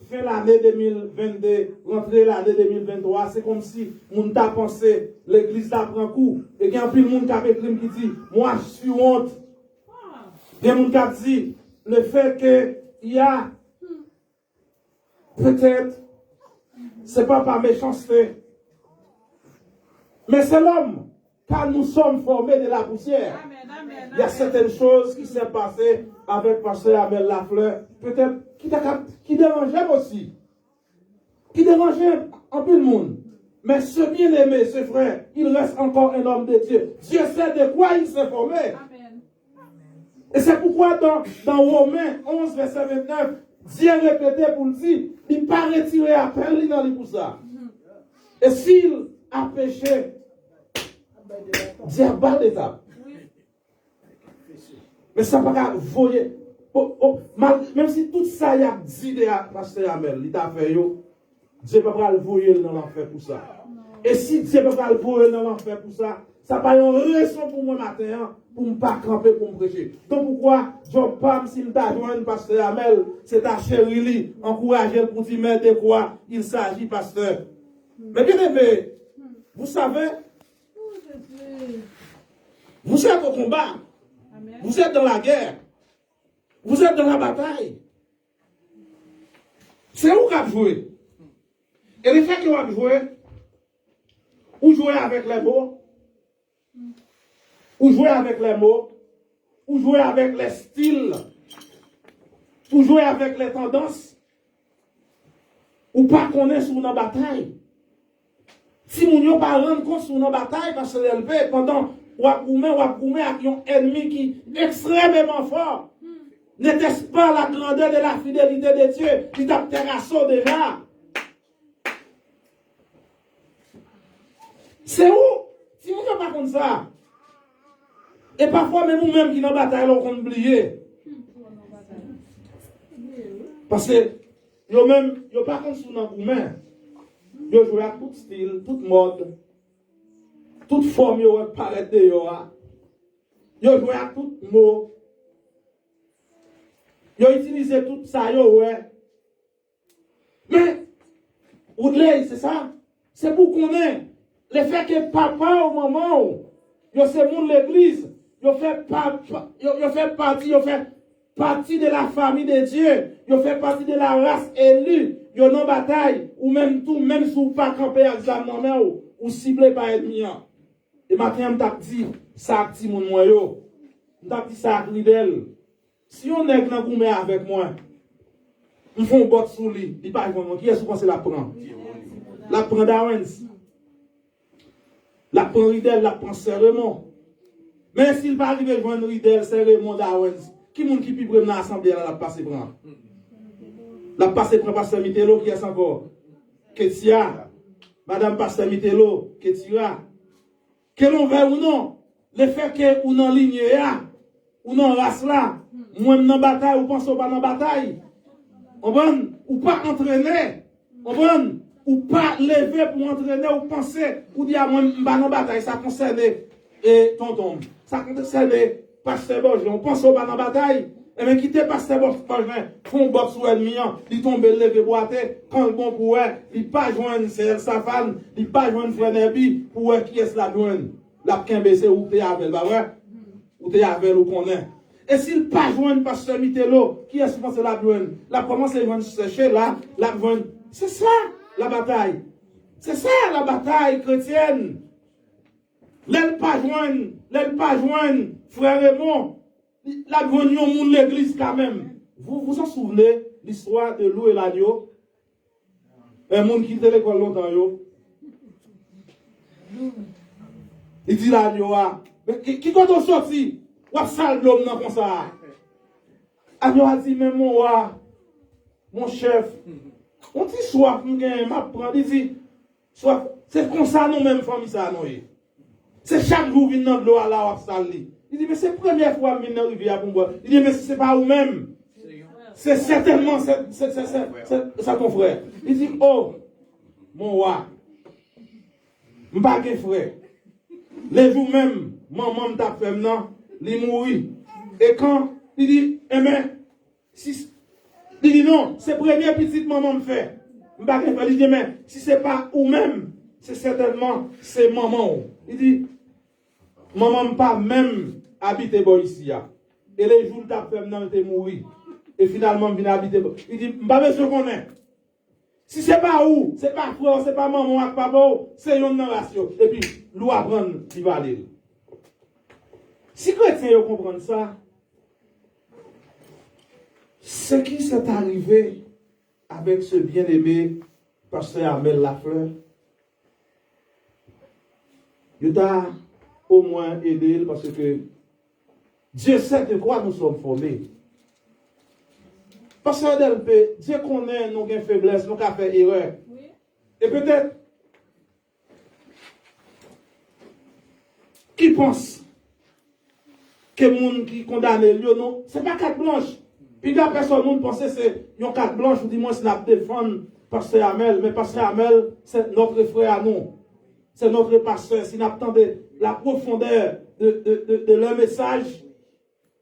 fin l'année 2022, rentrée l'année 2023, c'est comme si on t'a pensé l'église t'a pris un coup et qu'il y a un peu de monde qui a écrit qui dit moi je suis honte. Il y a un monde qui a dit le fait qu'il y a peut-être c'est pas par méchanceté mais c'est l'homme car nous sommes formés de la poussière. Amen. Il y a certaines choses qui s'est passées avec Pasteur Abel Lafleur, peut-être qui dérangeait aussi. Qui dérangeait un peu le monde. Mais ce bien-aimé, ce frère, il reste encore un homme de Dieu. Dieu sait de quoi il s'est formé. Amen. Et c'est pourquoi dans Romains 11, verset 29, Dieu répétait pour nous dire, il n'a pas retiré appel dans les pour ça. Et s'il a péché, Dieu a pas d'étape. Mais ça va pas voyer. Même si tout ça y a dit de Pasteur Amel, il t'a fait yo, Dieu ne peut pas le voyer dans l'enfer pour ça. Et si Dieu ne peut pas le voyer dans l'enfer pour ça, ça pas une raison pour moi matin pour ne pas camper pour me prêcher. Donc pourquoi Job Pam, s'il t'a joint Pasteur Amel, c'est ta chérie, encourager pour dire mais de quoi il s'agit, pasteur. Mais bien aimé, vous savez, vous êtes au combat. Amen. Vous êtes dans la guerre. Vous êtes dans la bataille. C'est où qu'on jouer. Et les faits qu'on jouer, ou jouer avec les mots, ou jouer avec les mots, ou jouer avec les styles, ou jouer avec les tendances, ou pas connaître sur une bataille. Si vous n'avez pas rendre compte sur une bataille, parce que LP, pendant Wakoumé avec un ennemi qui est extrêmement fort. N'était-ce pas la grandeur de la fidélité de Dieu qui t'a terrassé déjà? C'est où? Si vous n'avez pas comme ça. Et parfois, même nous-mêmes qui dans la bataille, on peut oublier. Parce que Yo même, yo pas comme sous nan goumen. Yo joué à tout style, toute mode, toute forme yo paraît de yo. Yo joué à tout mot. Yo utilisé tout ça yo ouais. Mais Woodley, c'est ça. C'est pour qu'on ait le fait que papa ou maman, yo c'est moun l'église, yo fait partie de la famille de Dieu, yo fait partie de la race élue, yo non bataille, ou même tout, même si vous pas camper examen ou ciblé par ennemi. Et maintenant, m't'a dit, ça petit moun moi yo. M't'a dit ça ridel. Si on est dans goumé avec moi, on fait un bot sous lui, il pas vraiment qui est-ce qu'on la prend? La prend Dawens. La prend ridel, la prend serment. Mais s'il va arriver à joindre ridel, serment Dawens, qui moun qui pibre dans l'assemblée la passe prend? La passe prend pasteur Mitelo qui est encore? Ketia, madame pasteur Mitelo, Ketia. Que l'on veut ou non, le fait que ou non ligne là, ou non race là, moi dans bataille ou pense pas dans bataille. On bon ou pas entraîner. On bon ou pas lever pour entraîner ou penser ou dire moi pas dans bataille, ça concerne et tonton. Ça concerne pasteur Borgin, on pense pas dans bataille. Et bien quitter pasteur Borgin, font box ou ennemi, il tombe lever boiter, quand le bon pour il pas joindre c'est sa femme, il pas joindre frère Nebi pour qui est la joindre. La kembese ou te avec ba ouais. Ou te avec ou connaît. Et s'il pas joindre pasteur Mitelo, qui est souvent la joindre, la commence à joindre chercher là, la joindre. C'est ça la bataille. C'est ça la bataille chrétienne. L'aile pas joindre frère Raymond, la joindre moun l'église quand même. Vous vous en souvenez l'histoire de Lou et l'agneau? Un monde qui était l'école longtemps yo. Il dit l'agneau mais qui quand on sorti, ou sale l'homme nan comme ça. Agneau a dit mais mon chef, on dit soif m'a prendre, il dit soif, c'est comme ça nous même famille ça non. C'est chaque jour vinn dans l'eau là ou sale. Il dit mais c'est première fois vinn dans rivière pour boire. Il dit mais c'est pas vous même. C'est certainement ça ton frère. Il dit oh mon roi, m'pas gen frère. Les jours même, maman m'a fait non, il mourit. Et quand il dit, eh bien, si, il dit non, c'est première petite maman me fait. Il dit, mais si c'est pas ou même, c'est certainement c'est maman. Il dit, maman pas même habiter ici. Et les jours t'a fait non, il mourit. Et finalement, il vient habiter. Il dit, m'pas besoin qu'on est. Si c'est pas où, c'est pas frère, c'est pas maman, c'est pas beau, c'est une narration. Et puis, l'eau apprend, il va aller. Si chrétiens comprennent ça, ce qui s'est arrivé avec ce bien-aimé pasteur Amel Lafleur, il t'a au moins aidé parce que Dieu sait de quoi nous sommes formés. Parce que Dieu connaît nos faiblesses, nous avons fait erreur. Oui. Et peut-être, qui pense que les gens qui condamnent lui, non, ce n'est pas carte blanche. Puis la personne pense que c'est une carte blanche, ou du moins c'est la défendre pasteur Amel. Mais pasteur Amel, c'est notre frère à nous. C'est notre pasteur. Si nous attendons la profondeur de leur message,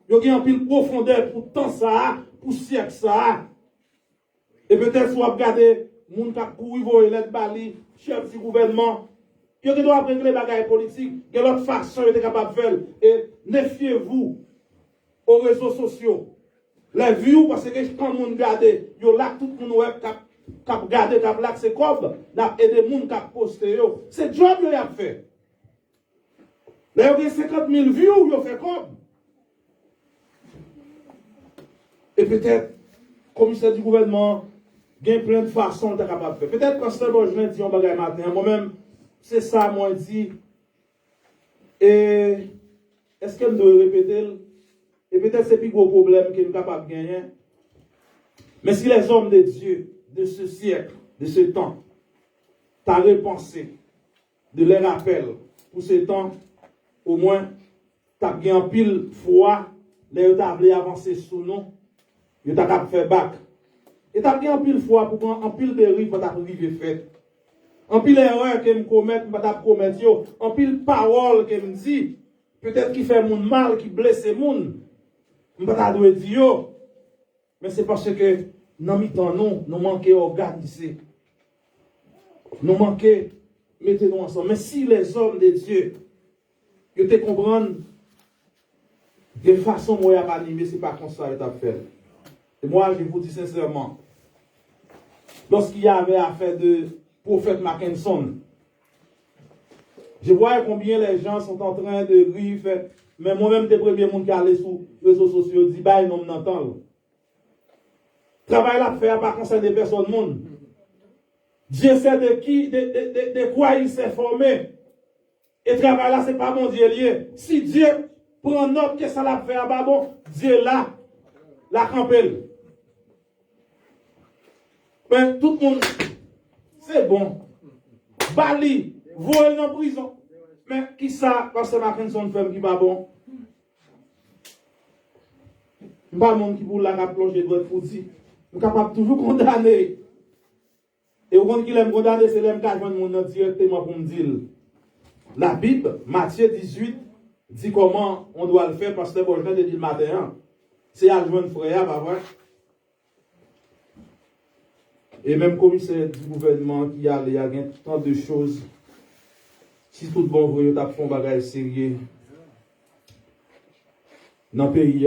il y a une pile profondeur pour tant ça, pour siècle ça. Et peut-être soit regarder moun k'ap kouri voye let bali, chef du gouvernement. Il doit apprendre les bagages politiques, que l'autre façon est capable de faire. Et méfiez-vous aux réseaux sociaux. Les vues, parce que quand moun regarde, yo là tout moun web k'ap regarder, k'ap là c'est comme, n'a aidé moun k'ap poster yo. C'est job yo y a fait. Là il y a 50 000 vues, yo fait comme. Et peut-être, commissaire du gouvernement, il y a plein de façons de capable de faire. Peut-être quand c'est bon, je me dis, on va gagner matin. Moi-même, c'est ça, moi, je dis. Et est-ce que je dois répéter? Et peut-être c'est le plus gros problème que je suis capable de gagner. Mais si les hommes de Dieu, de ce siècle, de ce temps, t'as repensé de leur rappel pour ce temps, au moins, t'as gagné en pile foi, les t'as voulu avancer sous nous. Yo t'a cap faire bac. Et t'as bien en pile fois pour en pile dérive pour t'arriver fait. En pile erreur que me commettre, pas t'a commettre yo, en pile parole que me dit, peut-être qui fait mon mal, qui blesse mon, pas t'a doit dire yo. Mais c'est parce que dans mi-temps nous manquons organiser. Nous manquons mettre nous ensemble. Mais si les hommes de Dieu ils te comprennent de façon moi à animer, c'est pas comme ça que tu as fait. Et moi je vous dis sincèrement, lorsqu'il y avait affaire de prophète Mackinson, je vois combien les gens sont en train de rire, mais moi-même, des premiers monde qui allaient sur les réseaux sociaux, dit, bah, non, m'entend. Travail là, faire, par concerner personne, monde. Dieu sait de qui, de quoi il s'est formé. Et travail là, c'est pas mon Dieu lié. Si Dieu prend note que ça l'a fait, bah bon, Dieu là, la campelle. Mais tout le monde, c'est bon. Bali, voler en prison. Mais qui ça, parce que Mackinson fait qui pas bon? Pas le monde qui pour la plonger doit être foutu. Nous sommes capables toujours condamner. Et au monde qui l'aime condamner, c'est l'aime qui a joint mon directement pour me dire. La Bible, Matthieu 18, dit comment on doit le faire parce que bon, je viens de dire le matin. C'est à joindre frère, pas vrai? Et même commissaire du gouvernement qui a, il y a tant de choses. Si tout bon vous avez fait un bagage sérieux dans le pays, il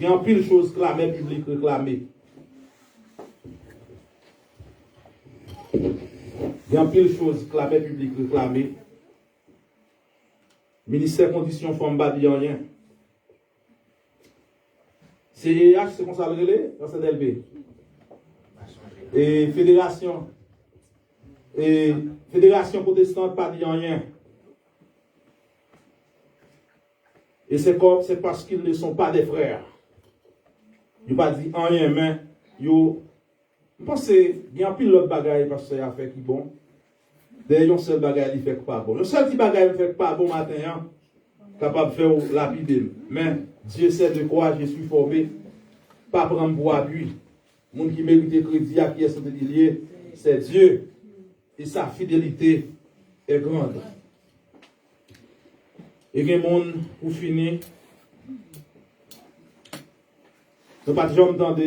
y a pile de choses clamées, publiques réclamées. Il y a pile de choses clamées, publiques réclamées. Ministère Conditions Femmes Badi rien. CEH, c'est qu'on s'appelle relais dans CDLB. Et Fédération protestante pas dit rien. Et c'est parce qu'ils ne sont pas des frères. Ils n'ont pas dit rien, mais je pense qu'il y a un pilote bagaille parce que ça fait qui bon. D'ailleurs, un seul bagaille qui fait pas bon. Le seul petit bagaille qui fait pas bon matin, capable de faire lapider. Mais Dieu sait de quoi je suis formé. Pas prendre pour appui. Le monde qui mérite crédit à qui est lié, c'est Dieu. Et sa fidélité est grande. Et il y a des gens, pour finir, ne pas toujours entendre,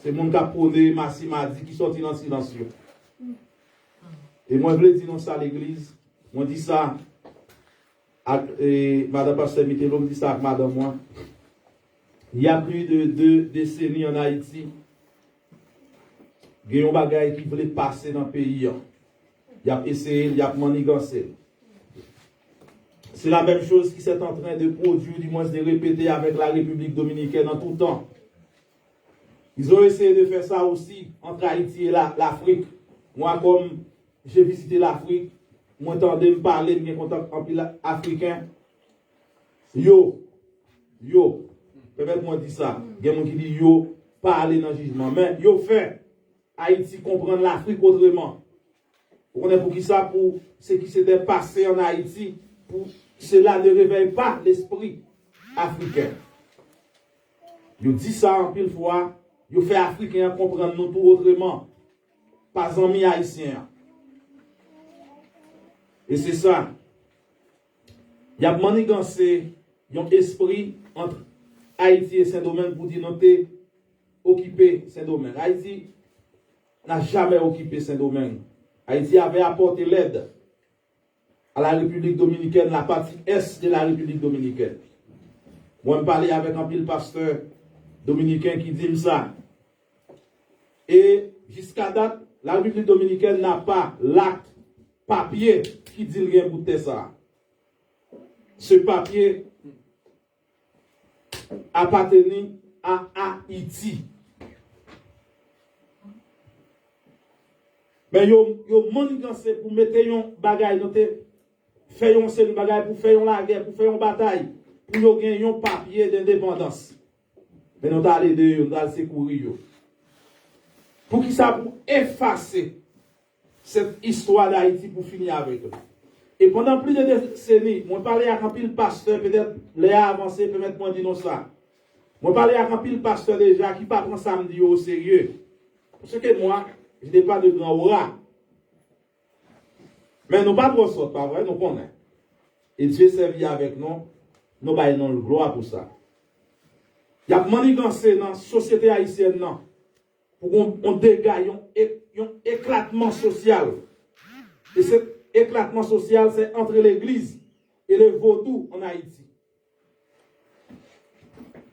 c'est le monde qui a prôné Massi Madi qui sortit dans le silence. Et moi, je voulais dire ça à l'église. Moi, dis ça à Madame Pasteur Mitelo, me dit ça à Madame moi. Il y a plus de 2 décennies en Haïti. Il y a un bagage qui voulait passer dans le pays. Il a essayé, il a manigancé. C'est la même chose qui s'est en train de produire, du moins de répéter avec la République dominicaine en tout temps. Ils ont essayé de faire ça aussi entre Haïti et l'Afrique. Moi, comme j'ai visité l'Afrique, moi, j'entendais me parler de mes contacts africains. Permettez-moi de dire ça. Il y a des gens qui disent yo, parler dans le jugement. Mais yo fait Haïti comprendre l'Afrique autrement. Vous connaissez pour qui ça? Pour ce qui s'était passé en Haïti, pour cela ne réveille pas l'esprit africain. Yo dit ça en pile fois, yo fait Africain comprendre nous tout autrement. Pas amis haïtiens. Et c'est ça. Il y a manigancé un esprit entre Haïti et Saint-Domingue pour dire non t'es occupé Saint-Domingue. Haïti n'a jamais occupé Saint-Domingue. Haïti avait apporté l'aide à la République dominicaine, la partie est de la République dominicaine. Moi, je parlais avec un pile pasteur dominicain qui dit ça. Et jusqu'à date, la République dominicaine n'a pas l'acte papier qui dit rien pour ça. Ce papier appartenait à Haïti. Mais yo manigancé pour mettre un bagage, faire un seul bagage, pour faire la guerre, pour faire une bataille, pour yo gagner un papier d'indépendance. Mais nous allons aider, nous allons secourir. Pour qui ça? Pour effacer cette histoire d'Haïti pour finir avec eux. Et pendant plus de décennies, moi parlais avec un pile pasteur, peut-être les avancés, peut-être moi dire ça. Moi, parler à un pile pasteur déjà qui pas prend samedi au sérieux. Parce que moi, je n'ai pas de grand aura. Mais nous pas trop sorte, pas vrai, nous connaissons. Et Dieu servi avec nous, nous baillons le gloire pour ça. Il y a manigancé dans la société haïtienne non, pour qu'on dégage un éclatement social. Et cet éclatement social, c'est entre l'église et le vaudou en Haïti.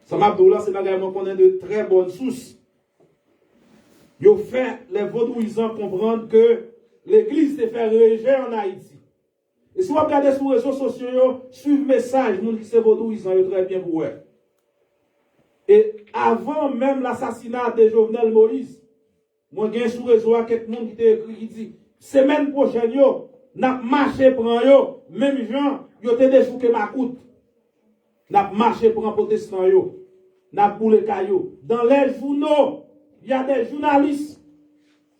Ça m'a dit là, c'est également qu'on a de très bonnes sources. Ils ont fait les vaudouisants comprendre que l'église s'est fait rejet en Haïti. Et si vous regardez sur les réseaux sociaux, suivez le message, nous qui sont vaudouisants, ils très bien pour eux. Et avant même l'assassinat de Jovenel Moïse, moi j'ai sur les réseaux quelqu'un qui t'a écrit qui dit semaine prochaine, n'a marché pour yo, même gens, yo te déchouqué ma coute. N'a marché pour un protestant yo, n'a boulé caillou. Dans les journaux, il y a des journalistes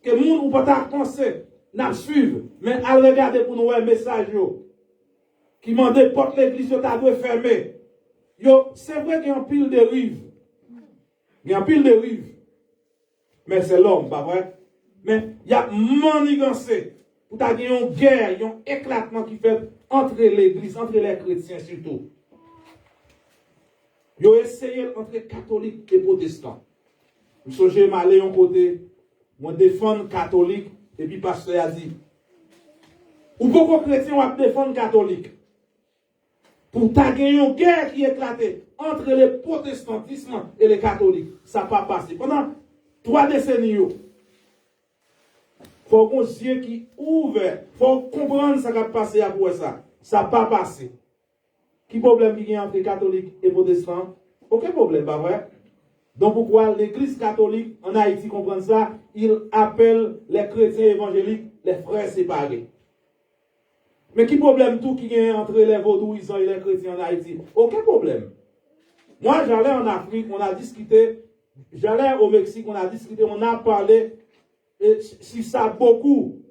que moun ou pas penser, n'a suivre, mais à regarder pour nous un message yo qui mandait porte l'église yo ta doit fermer. Yo, c'est vrai qu'il y a un pile de rives. Il y a un pile de rives. Mais c'est l'homme, pas vrai? Mais il y a manigancé. Pour ta gagner une guerre, un éclatement qui fait entre l'église, entre les chrétiens surtout. Ils ont essayé entre catholiques et protestants. Je suis allé un côté, moi défendre catholique, et puis pasteur a dit, ou beaucoup de chrétiens vont défendre catholique. Pour ta gagner une guerre qui éclatait entre le protestantisme et les catholiques. Ça n'a pas passé. Pendant 3 décennies, il faut qu'on ait yeux qui ouvert. Il faut comprendre ce qui a passé après ça. Ça n'a pas passé. Qui problème qui y a entre catholiques et protestants? Aucun problème, pas vrai? Donc pourquoi l'église catholique en Haïti comprend ça? Il appelle les chrétiens évangéliques les frères séparés. Mais qui problème tout qui y a entre les vaudouisants et les chrétiens en Haïti? Aucun problème. Moi, j'allais en Afrique, on a discuté. J'allais au Mexique, on a discuté, on a parlé sur ça beaucoup.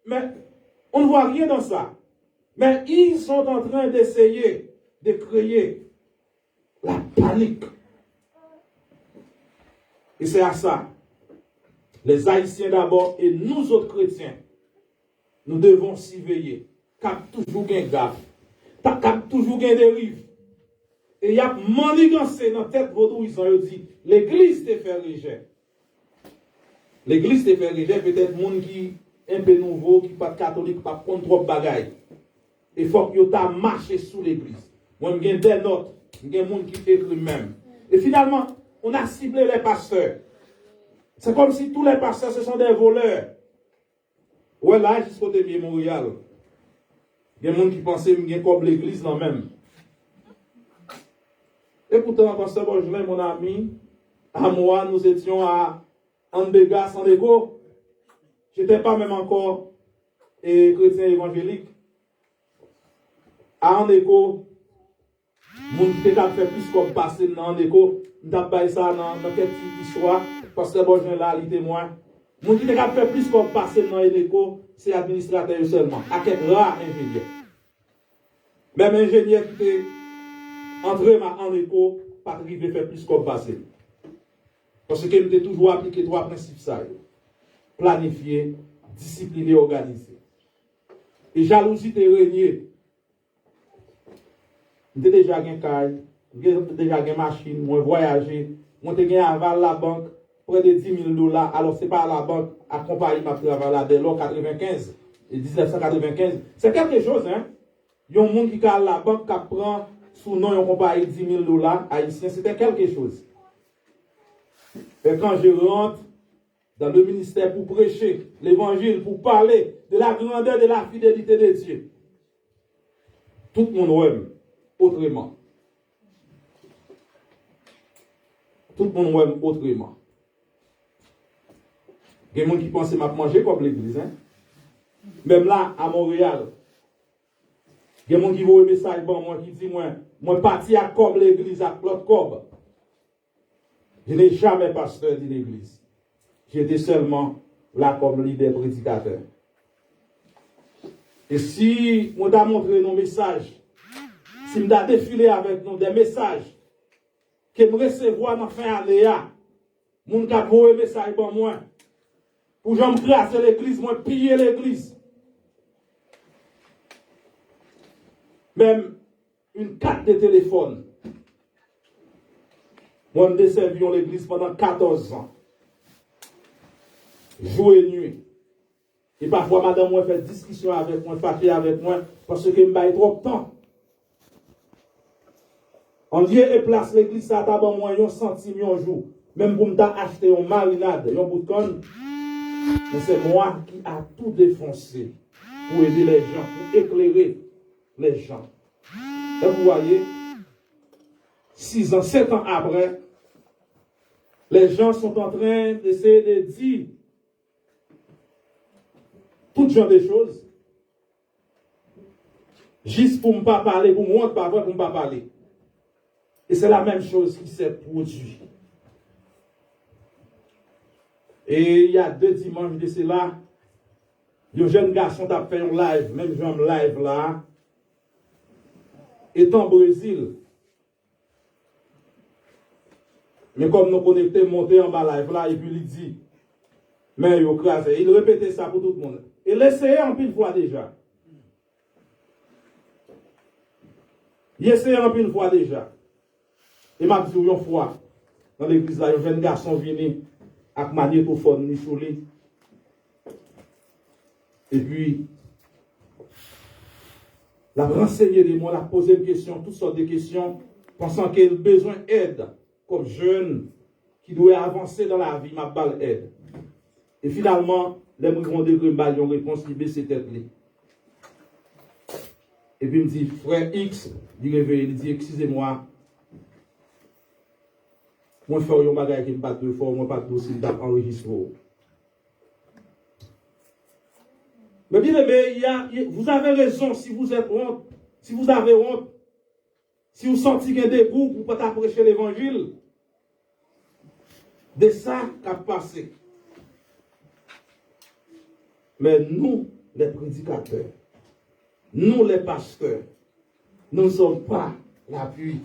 Mais on ne voit rien dans ça. Mais ils sont en train d'essayer de créer la panique. Et c'est à ça. Les Haïtiens d'abord et nous autres chrétiens, nous devons s'y veiller. Cap toujours gain gaffe. Cap toujours gain dérive. Et il y a manigancé dans la tête vaudou, ils ont dit, l'église te fait rejet. L'église te fait rejet, peut-être monde qui un peu nouveau, qui pas catholique, pas contre trop bagaille. Il faut que tu marché sous l'église. Moi, j'ai des notes, j'ai des gens qui écrivent même. Et finalement, on a ciblé les pasteurs. C'est comme si tous les pasteurs, ce sont des voleurs. Ouais, là, jusqu'au côté Montréal. Il y a des gens qui pensaient que comme l'église, non même. Et pourtant, pasteur Bogelin, mon ami, à moi, nous étions à Anbega, sans écho. Je n'étais pas même encore chrétien évangélique. À Andéco, mon qui t'a fait plus comme passer dans Andéco, nous avons fait ça dans quelques histoires, parce que bon, je là, il témoin. Mon qui t'a fait plus comme passer dans Andéco, c'est administrateur seulement, à quelques rares ingénieurs. Même ingénieur qui était entré en Andéco, pas arrivé faire plus comme passer. Parce que nous avons toujours appliqué 3 principes ça. Planifier, discipliner, organiser. Et jalousie te régner. J'ai déjà gagné caille, j'ai déjà gagné machine, moi voyager, moi j'ai gagné aval la banque près de $10,000. Alors c'est pas à la banque, à compagnie m'a travaillé là dès lors 95 et 1995. C'est quelque chose, hein. Il y a un monde qui a la banque qui prend sous nom une compagnie $10,000 haïtien, c'était quelque chose. Et quand je rentre dans le ministère pour prêcher l'évangile, pour parler de la grandeur de la fidélité de Dieu, tout le monde aime autrement. Tout le monde aime autrement. Il y a des gens qui pensent que je manger comme l'église. Hein? Même là, à Montréal, il y a des gens qui voient un message bon, moi qui dit moi parti à comme l'église, à l'autre cob. Je n'ai jamais pasteur de l'église. J'étais seulement là comme leader prédicateur. Et si on t'a montré nos messages, si on t'a défilé avec nous des messages que me recevoir dans fin année, moun ka voye message pour moi. Pour j'en craser l'église, moi piller l'église. Même une carte de téléphone. Moi, je servi l'église pendant 14 ans. Jour et nuit. Et parfois, madame, moi, fait discussion avec moi, fâché avec moi, parce que je me trop de temps. En Dieu et place l'église, ça t'a bon, moi, un centime un jour. Même pour m'acheter une marinade, un bout de conne. Mais c'est moi qui a tout défoncé pour aider les gens, pour éclairer les gens. Et vous voyez, 6 ans, 7 ans après, les gens sont en train d'essayer de dire toutes genre de choses. Juste pour ne pas parler, pour moi, pas pour ne pas parler. Et c'est la même chose qui s'est produite. Et il y a 2 dimanches de cela, le jeune garçon a fait un live, même genre live là, est en Brésil. Mais comme nous connectons, monter en bas live là, et puis il dit, mais il crasé. Il répétait ça pour tout le monde. Il essayait en pile fois déjà. Il essayait en pile fois déjà. Et m'a dit une fois, dans l'église là, un jeune garçon venu avec magnétophone ni sous lui. Et puis, la renseigné des mots, la posé une question, toutes sortes de questions, pensant qu'il a besoin d'aide, comme jeune, qui doit avancer dans la vie, m'a balle aide. Et finalement, les mouvements de Grimbal ont réponse, il baisse ses têtes. Et puis il me dit, frère X, il réveille, il dit, excusez-moi, moi je fais un bagage qui me bat de fort, moi pas de dossier d'enregistrement. Mais bien aimé, vous avez raison si vous êtes honte, si vous avez honte, si vous sentez un dégoût pour ne pas prêcher l'évangile, de ça qu'a passé. Mais nous, les prédicateurs, nous, les pasteurs, nous ne sommes pas l'appui.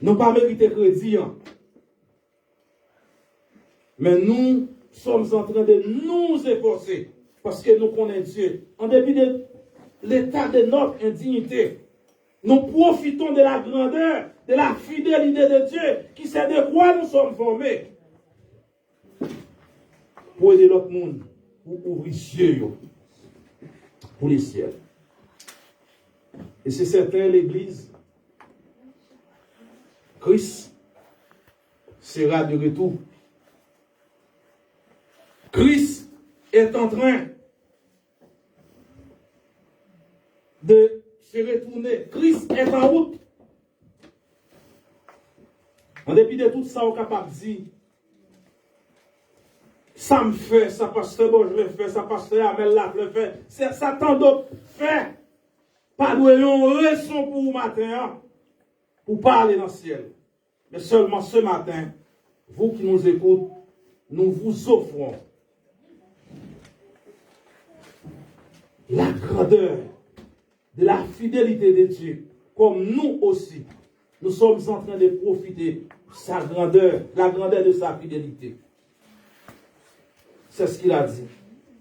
Nous n'avons pas mérité crédit. Mais nous sommes en train de nous efforcer parce que nous connaissons Dieu. En dépit de l'état de notre indignité, nous profitons de la grandeur, de la fidélité de Dieu qui sait de quoi nous sommes formés pour aider l'autre monde, pour ouvrir les yeux pour les ciels. Et c'est certain, l'Église, Christ sera de retour. Christ est en train de se retourner. Christ est en route. En dépit de tout ça, on est capable de dire, ça me fait, ça pasteur bon, je le fais, ça pasteur Amel là, je le fais. Ça tant d'autres fait. Pas de raison pour vous matin, pour parler dans le ciel. Mais seulement ce matin, vous qui nous écoutez, nous vous offrons la grandeur de la fidélité de Dieu, comme nous aussi, nous sommes en train de profiter de sa grandeur, la grandeur de sa fidélité. C'est ce qu'il a dit.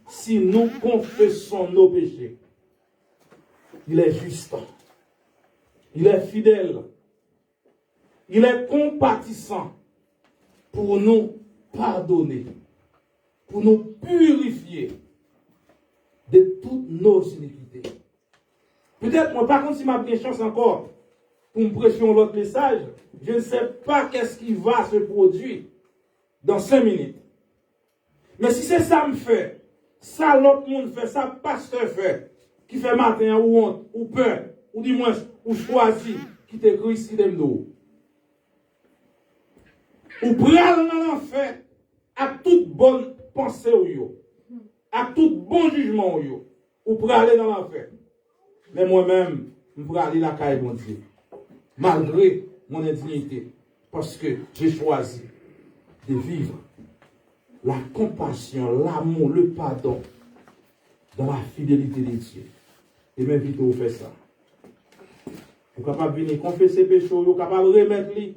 Si nous confessons nos péchés, il est juste, il est fidèle, il est compatissant pour nous pardonner, pour nous purifier de toutes nos iniquités. Peut-être, moi, par contre, si m'a bien chance encore pour me prêcher l'autre message, je ne sais pas qu'est-ce qui va se produire dans 5 minutes. Mais si c'est ça me fait, ça l'autre monde fait, ça pasteur fait, qui fait matin ou honte, ou peur, ou du moins, ou choisi, qui t'écrit ici de nous. Ou pral dans l'enfer, à toute bonne pensée ou yo, à tout bon jugement ou yo, ou pral dans l'enfer. Mais moi-même, je vais aller la caille mon Dieu, malgré mon indignité, parce que j'ai choisi de vivre la compassion, l'amour, le pardon, dans la fidélité de Dieu. Et m'invite à faire ça. Vous êtes capable de venir confesser péché, vous êtes capable de remettre lui.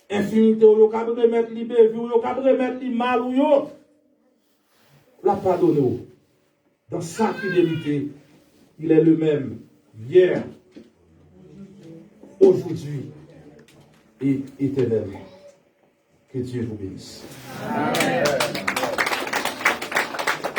Infinité, vous êtes capable de remettre lui, bévi, vous êtes capable de remettre lui mal ou yo. La pardonne. Dans sa fidélité, il est le même hier, aujourd'hui et éternellement. Que Dieu vous bénisse. Amen.